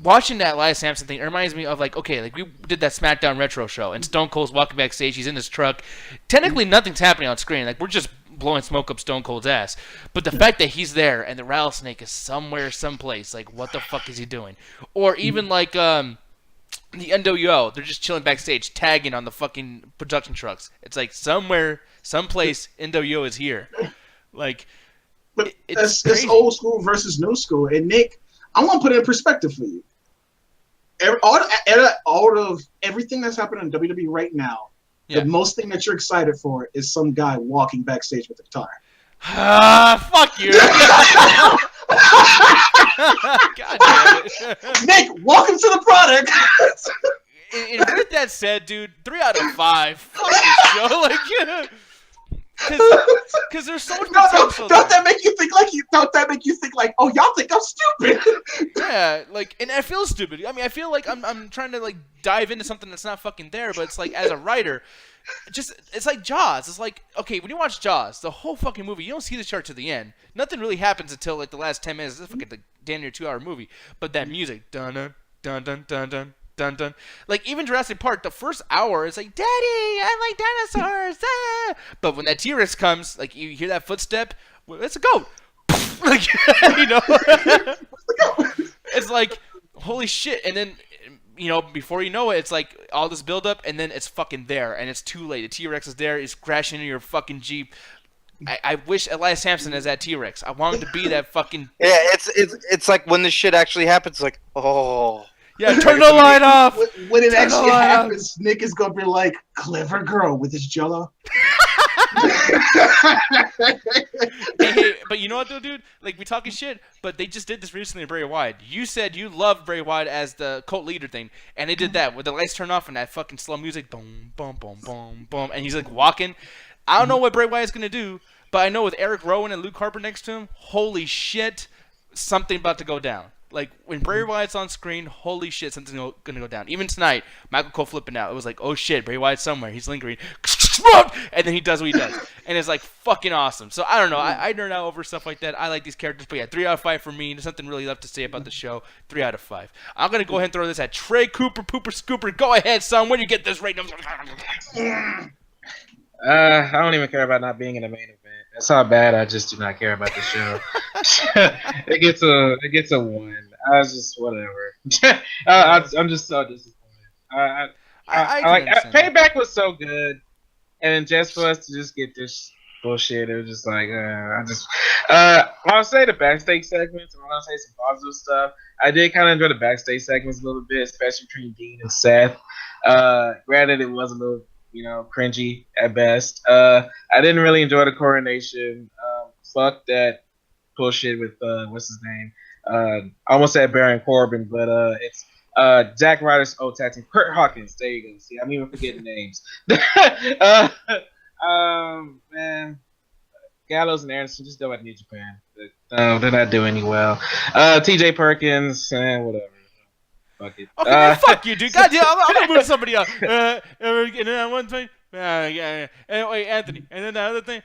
watching that Elias Sampson thing. It reminds me of like, okay, like we did that SmackDown Retro show, and Stone Cold's walking backstage. He's in his truck. Technically, nothing's happening on screen. Like we're just blowing smoke up Stone Cold's ass. But the fact that he's there and the rattlesnake is somewhere, someplace, like what the fuck is he doing? Or even like the NWO, they're just chilling backstage, tagging on the fucking production trucks. It's like somewhere, someplace, NWO is here. Like, But it's old school versus new school. And Nick, I want to put it in perspective for you. All of everything that's happening in WWE right now, the most thing that you're excited for is some guy walking backstage with a guitar. Fuck you. God damn it. Nick, welcome to the product. And with that said, dude, 3 out of 5. Fuck this show. Like, because there's so much potential. Don't that make you think like oh, y'all think I'm stupid? Yeah, like, and I feel stupid. I mean, I feel like I'm trying to like dive into something that's not fucking there. But it's like as a writer, it's like Jaws. It's like, okay, when you watch Jaws, the whole fucking movie, you don't see the chart to the end. Nothing really happens until like the last 10 minutes. It's fucking the damn near 2-hour movie. But that music, dun dun dun dun dun dun. Dun dun. Like even Jurassic Park, the first hour is like, "Daddy, I like dinosaurs." Ah! But when that T-Rex comes, like you hear that footstep, well, it's a goat. Like you know, it's like holy shit. And then before you know it, it's like all this build up, and then it's fucking there, and it's too late. The T-Rex is there. It's crashing into your fucking Jeep. I wish Elias Sampson is that T-Rex. I want him to be that fucking. Yeah, it's like when this shit actually happens, like oh. Yeah, turn the light off. When it actually happens, Nick is gonna be like, "Clever girl with his jello." Hey, but you know what though, dude? Like we talking shit, but they just did this recently in Bray Wyatt. You said you loved Bray Wyatt as the cult leader thing, and they did that with the lights turned off and that fucking slow music, boom, boom, boom, boom, boom, and he's like walking. I don't know what Bray Wyatt's gonna do, but I know with Eric Rowan and Luke Harper next to him, holy shit, something about to go down. Like, when Bray Wyatt's on screen, holy shit, something's going to go down. Even tonight, Michael Cole flipping out. It was like, oh shit, Bray Wyatt's somewhere. He's lingering. And then he does what he does. And it's like fucking awesome. So, I don't know. I nerd out over stuff like that. I like these characters. But yeah, 3 out of 5 for me. There's nothing really left to say about the show. 3 out of 5. I'm going to go ahead and throw this at Trey Cooper, Pooper Scooper. Go ahead, son. Where do you get this rating? I don't even care about not being in the main event. That's how bad I just do not care about the show. It gets a 1. I was just whatever. I'm just so disappointed. Payback was so good, and just for us to just get this bullshit, it was just like I'll say the backstage segments, and I'll say some positive stuff. I did kind of enjoy the backstage segments a little bit, especially between Dean and Seth. Granted, it was a little cringy at best. I didn't really enjoy the coronation. Fuck that bullshit with what's his name? I almost said Baron Corbin, but it's Zack Ryder's old tag team, Kurt Hawkins. There you go. See, I'm even forgetting names. Man, Gallows and Anderson just go at New Japan. They're not doing well. T.J. Perkins, whatever. Fuck it. Okay, man, fuck you, dude. God damn, I'm gonna move to somebody else. And then one thing, yeah. And wait, Anthony, and then the other thing.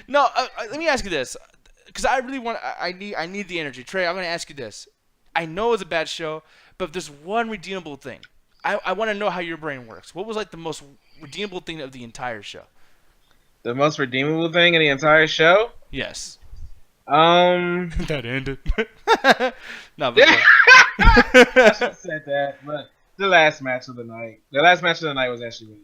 No, let me ask you this, because I really want. I need the energy. Trey, I'm gonna ask you this. I know it's a bad show, but if there's one redeemable thing, I want to know how your brain works. What was like the most redeemable thing of the entire show? The most redeemable thing in the entire show? Yes. That ended. No, but I should have said that, but the last match of the night. The last match of the night was actually really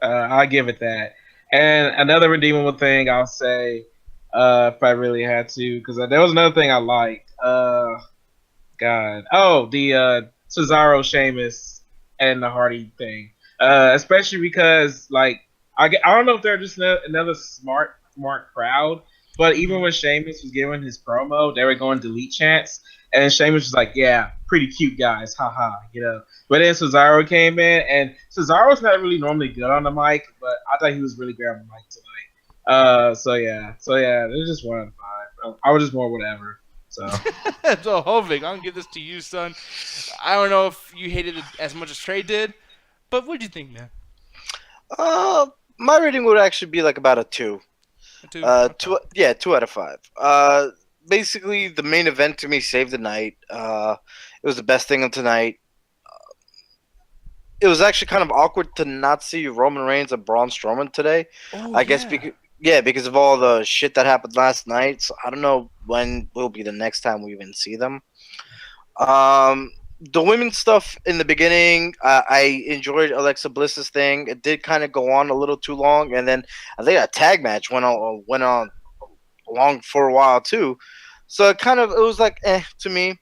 good. I'll give it that. And another redeemable thing I'll say, if I really had to, because there was another thing I liked. God. Oh, the Cesaro, Sheamus, and the Hardy thing. Especially because, like, I don't know if they're just another smart crowd, but even when Sheamus was giving his promo, they were going delete chants, and Sheamus was like, "Yeah, pretty cute guys, haha," you know. But then Cesaro came in, and Cesaro's not really normally good on the mic, but I thought he was really good on the mic tonight. So yeah, there's just 1 out of 5. I was just more whatever. So Hovig, I'm gonna give this to you, son. I don't know if you hated it as much as Trey did, but what'd you think, man? My rating would actually be like about a 2. A 2? Okay. 2 out of 5. Basically, the main event to me saved the night. It was the best thing of tonight. It was actually kind of awkward to not see Roman Reigns and Braun Strowman today. Oh, I guess because of all the shit that happened last night. So I don't know when will be the next time we even see them. The women's stuff in the beginning, I enjoyed Alexa Bliss's thing. It did kind of go on a little too long, and then I think a tag match went on long for a while too. So it was like to me.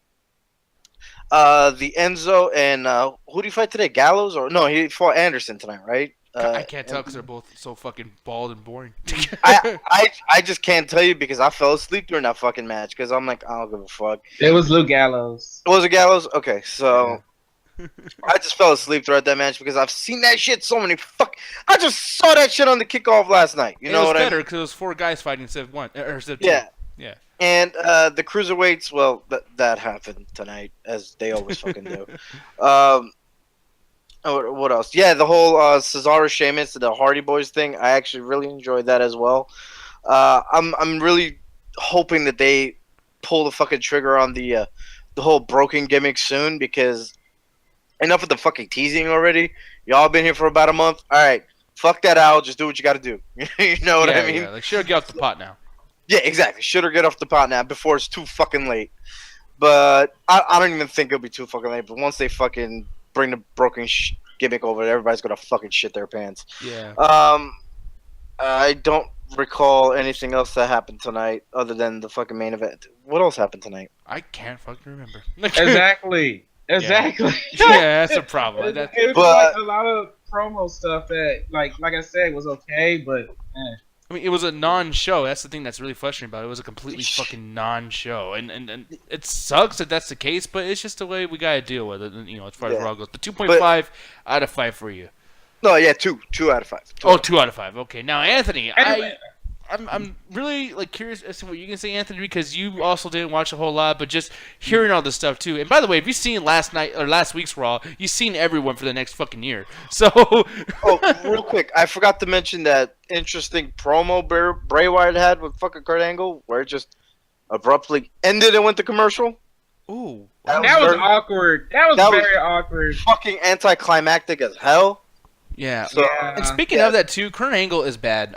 The Enzo and who did he fight today? Gallows or no? He fought Anderson tonight, right? I can't tell because they're both so fucking bald and boring. I just can't tell you because I fell asleep during that fucking match because I'm like, I don't give a fuck. it was Luke Gallows. Was it Gallows? Okay, so I just fell asleep throughout that match because I've seen that shit so many I just saw that shit on the kickoff last night. You know what I mean? It was better because it was 4 guys fighting instead of 1 or instead of 2. Yeah. Yeah. And the cruiserweights, well, that happened tonight as they always fucking do. What else? Yeah, the whole Cesaro, Sheamus, the Hardy Boys thing. I actually really enjoyed that as well. I'm really hoping that they pull the fucking trigger on the whole broken gimmick soon because enough of the fucking teasing already. Y'all been here for about a month. All right, fuck that out. Just do what you got to do. You know what I mean? Yeah, like should get off the pot now. Yeah, exactly. Should or get off the pot now before it's too fucking late. But I don't even think it'll be too fucking late. But once they fucking bring the broken gimmick over, everybody's gonna fucking shit their pants. Yeah. I don't recall anything else that happened tonight other than the fucking main event. What else happened tonight? I can't fucking remember. Exactly. Yeah, that's a problem. It was like a lot of promo stuff that, like I said, was okay, but. I mean, it was a non-show. That's the thing that's really frustrating about it. It was a completely fucking non-show, and it sucks that that's the case. But it's just the way we gotta deal with it. You know, as far as Raw goes. But 2.5 out of 5 for you. No, yeah, 2 out of 5. 2 out of 5. Okay, now Anthony, I'm really like curious as to what you can say, Anthony, because you also didn't watch a whole lot, but just hearing all this stuff too. And by the way, if you've seen last week's Raw, you've seen everyone for the next fucking year. So, real quick, I forgot to mention that interesting promo Bray Wyatt had with fucking Kurt Angle, where it just abruptly ended and went to commercial. Ooh, that was awkward. That was very awkward. Fucking anticlimactic as hell. Yeah. So, and speaking of that too, Kurt Angle is bad.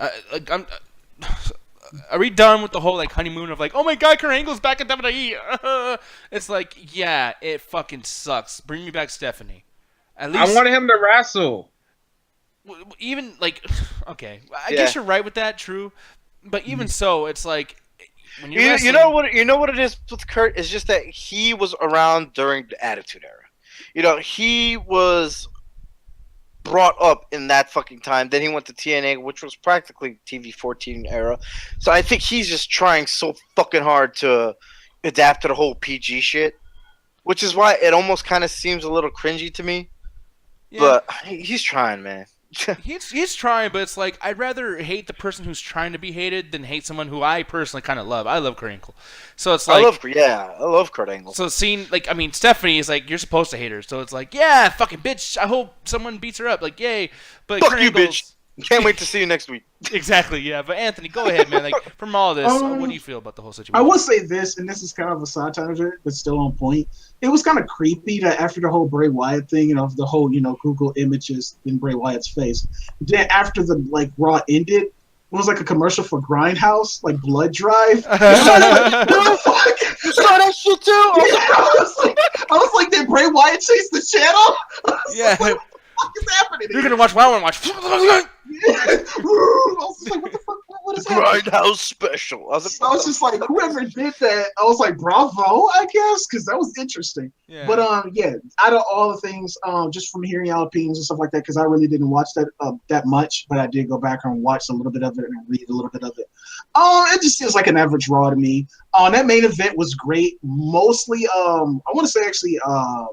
Are we done with the whole like honeymoon of like, oh my god, Kurt Angle's back in WWE? It's like, yeah, it fucking sucks. Bring me back Stephanie. At least I wanted him to wrestle. Even like, okay, I guess you're right with that, true. But even so, it's like when you're you know what it is with Kurt is just that he was around during the Attitude Era. You know, he was brought up in that fucking time. Then he went to TNA, which was practically TV 14 era. So I think he's just trying so fucking hard to adapt to the whole PG shit, which is why it almost kind of seems a little cringy to me. Yeah. But he's trying, man. he's trying, but it's like I'd rather hate the person who's trying to be hated than hate someone who I personally kind of love. I love Kurt Angle, so it's like I love Kurt Angle. So seeing Stephanie is like you're supposed to hate her, so it's like fucking bitch. I hope someone beats her up, like yay. But fuck you, bitch. Can't wait to see you next week. Exactly, yeah. But Anthony, go ahead, man. Like from all this, what do you feel about the whole situation? I will say this, and this is kind of a side tangent, but still on point. It was kind of creepy that after the whole Bray Wyatt thing, the whole, Google images in Bray Wyatt's face. Then after the Raw ended, it was like a commercial for Grindhouse, like Blood Drive. What the fuck? You saw that shit too? I was like, did Bray Wyatt chase the channel? Yeah. What the fuck is happening? You're gonna watch what I want to watch. I was just like, what the fuck? What is happening? Grindhouse special. I was just like, whoever did that, I was like, bravo, I guess, because that was interesting. Yeah. But yeah, out of all the things, just from hearing y'all opinions and stuff like that, because I really didn't watch that much, but I did go back and watch a little bit of it and read a little bit of it. It just feels like an average Raw to me. That main event was great. Mostly, I want to say actually,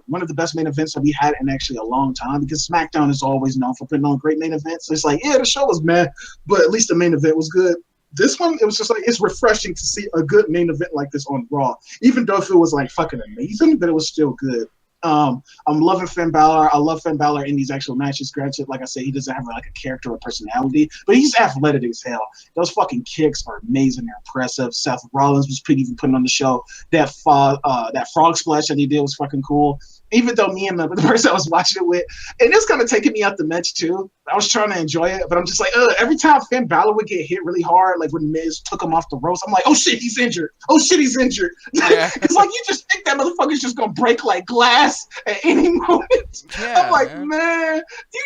one of the best main events that we had in actually a long time, because SmackDown is always known for putting on great main events. So it's like, yeah, the show was meh, but at least the main event was good. This one, it was just like, it's refreshing to see a good main event like this on Raw, even though if it was like fucking amazing, but it was still good. I'm loving Finn Balor. I love Finn Balor in these actual matches. Granted, like I said, he doesn't have like a character or personality, but he's athletic as hell. Those fucking kicks are amazing. They're impressive. Seth Rollins was even putting on the show. That frog splash that he did was fucking cool. Even though me and the person I was watching it with, and it's kind of taking me out the match too. I was trying to enjoy it, but I'm just like, every time Finn Balor would get hit really hard, like when Miz took him off the ropes, I'm like, oh shit, he's injured. Oh shit, he's injured. Yeah. It's like you just think that motherfucker's just gonna break like glass at any moment. Yeah, I'm like, man,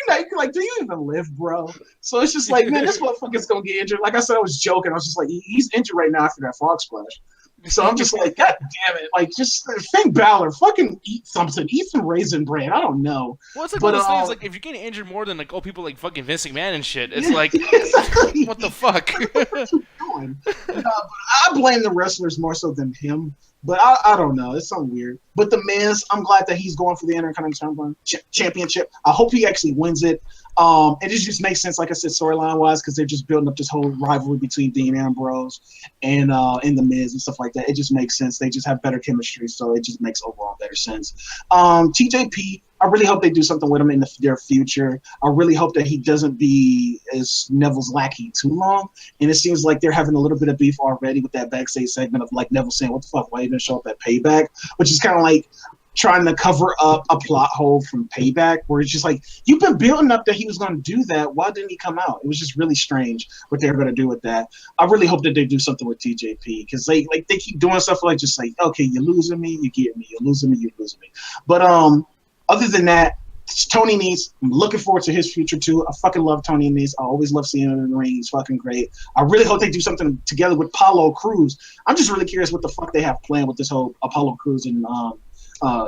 do you even live, bro? So it's just like, man, this motherfucker's gonna get injured. Like I said, I was joking. I was just like, he's injured right now after that frog splash. So I'm just like, God damn it. Like, just Finn Balor, fucking eat something. Eat some Raisin Bran. I don't know. Well, it's like one of those things, like, if you're getting injured more than, like, people like fucking Vince McMahon and shit, it's like, exactly. What the fuck? What are you doing? But I blame the wrestlers more so than him. But I don't know. It's something weird. But The Miz, I'm glad that he's going for the Intercontinental Championship. I hope he actually wins it. It just makes sense, like I said, storyline-wise, because they're just building up this whole rivalry between Dean Ambrose and The Miz and stuff like that. It just makes sense. They just have better chemistry, so it just makes overall better sense. TJP, I really hope they do something with him in their future. I really hope that he doesn't be as Neville's lackey too long. And it seems like they're having a little bit of beef already with that backstage segment of like Neville saying, what the fuck, why you didn't show up at Payback? Which is kind of like trying to cover up a plot hole from Payback, where it's just like, you've been building up that he was going to do that. Why didn't he come out? It was just really strange what they're going to do with that. I really hope that they do something with TJP, because they keep doing stuff like just like, okay, you're losing me, you get me, you're losing me, you're losing me. But other than that, Tony Nese, I'm looking forward to his future too. I fucking love Tony Nese. I always love seeing him in the ring. He's fucking great. I really hope they do something together with Apollo Crews. I'm just really curious what the fuck they have planned with this whole Apollo Crews and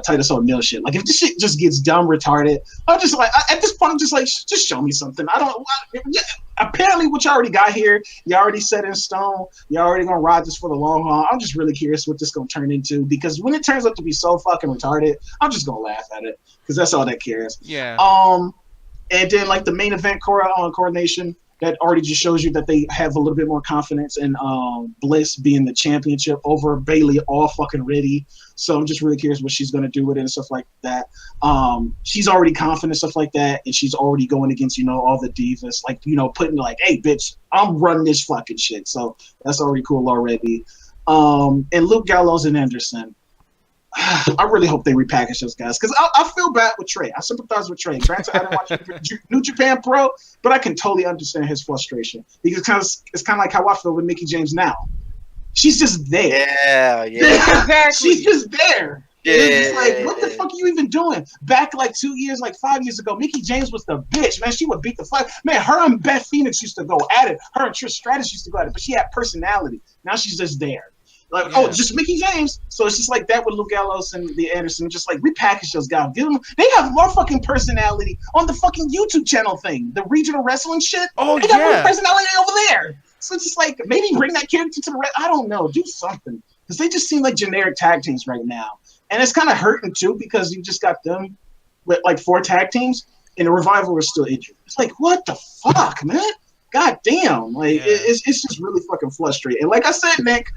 Titus O'Neil shit. Like, if this shit just gets dumb retarded, I'm just like, at this point, I'm just like, just show me something. Apparently what you already got here, you already set in stone. You're already gonna ride this for the long haul. I'm just really curious what this gonna turn into, because when it turns out to be so fucking retarded, I'm just gonna laugh at it, because that's all that cares. Yeah. And then like the main event coordination, that already just shows you that they have a little bit more confidence in Bliss being the championship over Bayley all fucking ready. So I'm just really curious what she's going to do with it and stuff like that. She's already confident, stuff like that, and she's already going against, all the divas, like, putting like, hey, bitch, I'm running this fucking shit. So that's already cool already. And Luke Gallows and Anderson. I really hope they repackage those guys, because I feel bad with Trey. I sympathize with Trey. Granted, I don't watch New Japan Pro, but I can totally understand his frustration, because it's kind of like how I feel with Mickie James now. She's just there. Yeah. Exactly. She's just there. Yeah. It's like, what the fuck are you even doing? Back like 2 years, like 5 years ago, Mickie James was the bitch, man. She would beat the fuck. Man, her and Beth Phoenix used to go at it. Her and Trish Stratus used to go at it, but she had personality. Now she's just there. Like, oh, just Mickie James. So it's just like that with Luke Gallows and the Anderson. Just like repackage those guys. Give them. They have more fucking personality on the fucking YouTube channel thing, the regional wrestling shit. Oh, they got more personality over there. So it's just like, maybe bring that character to the red. I don't know. Do something, because they just seem like generic tag teams right now, and it's kind of hurting too, because you just got them with like 4 tag teams, and the Revival is still injured. It's like, what the fuck, man? God damn. Like, it's just really fucking frustrating. And like I said, Nick,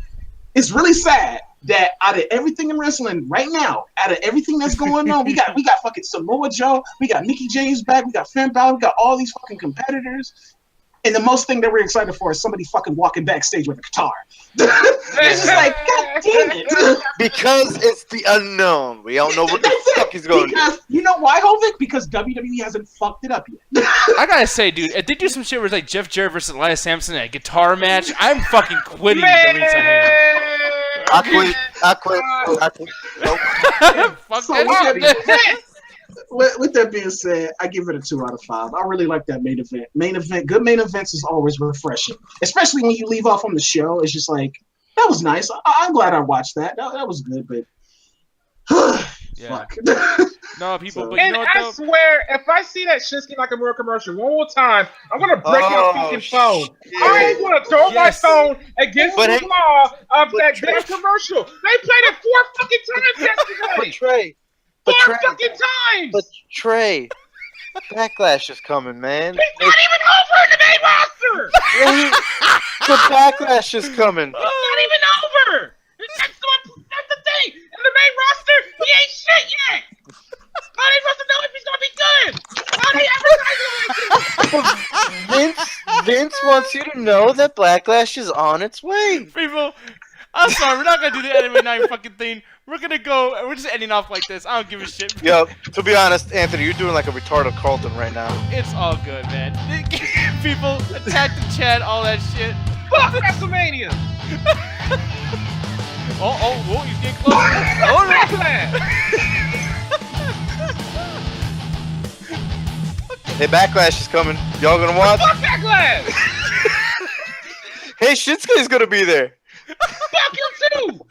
it's really sad that out of everything in wrestling right now, out of everything that's going on, we got fucking Samoa Joe, we got Mickie James back, we got Finn Balor, we got all these fucking competitors, And the most thing that we're excited for is somebody fucking walking backstage with a guitar. It's just like, God damn it. Because it's the unknown. We don't know what the fuck he's going to do. Because, you know why, Hovik? Because WWE hasn't fucked it up yet. I gotta say, dude, if they do some shit where it's like Jeff Jarrett versus Elias Sampson in a guitar match, I'm fucking quitting the Ringside Hangout. I quit. Nope. Fuck So that shit. with that being said, I give it a 2 out of 5. I really like that main event. Good main events is always refreshing, especially when you leave off on the show. It's just like, that was nice. I'm glad I watched that. That was good, but fuck. No, people, So- but you And know what I though? swear, if I see that Shinsuke Nakamura commercial one more time, I'm gonna break your fucking phone. shit. I ain't gonna throw my phone against But the hey- wall of that Trey- damn commercial. They played it 4 fucking times But yesterday. Trey. 4 But Trey. fucking times. But Trey. Backlash is coming, man. It's not even over in the main roster. The backlash is coming. It's not even over. That's the thing. In the main roster, he ain't shit yet. How they supposed to know if he's gonna be good? How they advertising? Vince wants you to know that Backlash is on its way. People, I'm sorry, we're not gonna do the Anime Night fucking thing. We're just ending off like this. I don't give a shit. Yo, to be honest, Anthony, you're doing like a retarded Carlton right now. It's all good, man. People, attack the chat, all that shit. Fuck WrestleMania. Whoa, he's getting close. Fuck Backlash. Hey, Backlash is coming. Y'all gonna watch? Fuck Backlash. Hey, Shinsuke's gonna be there. Fuck you too.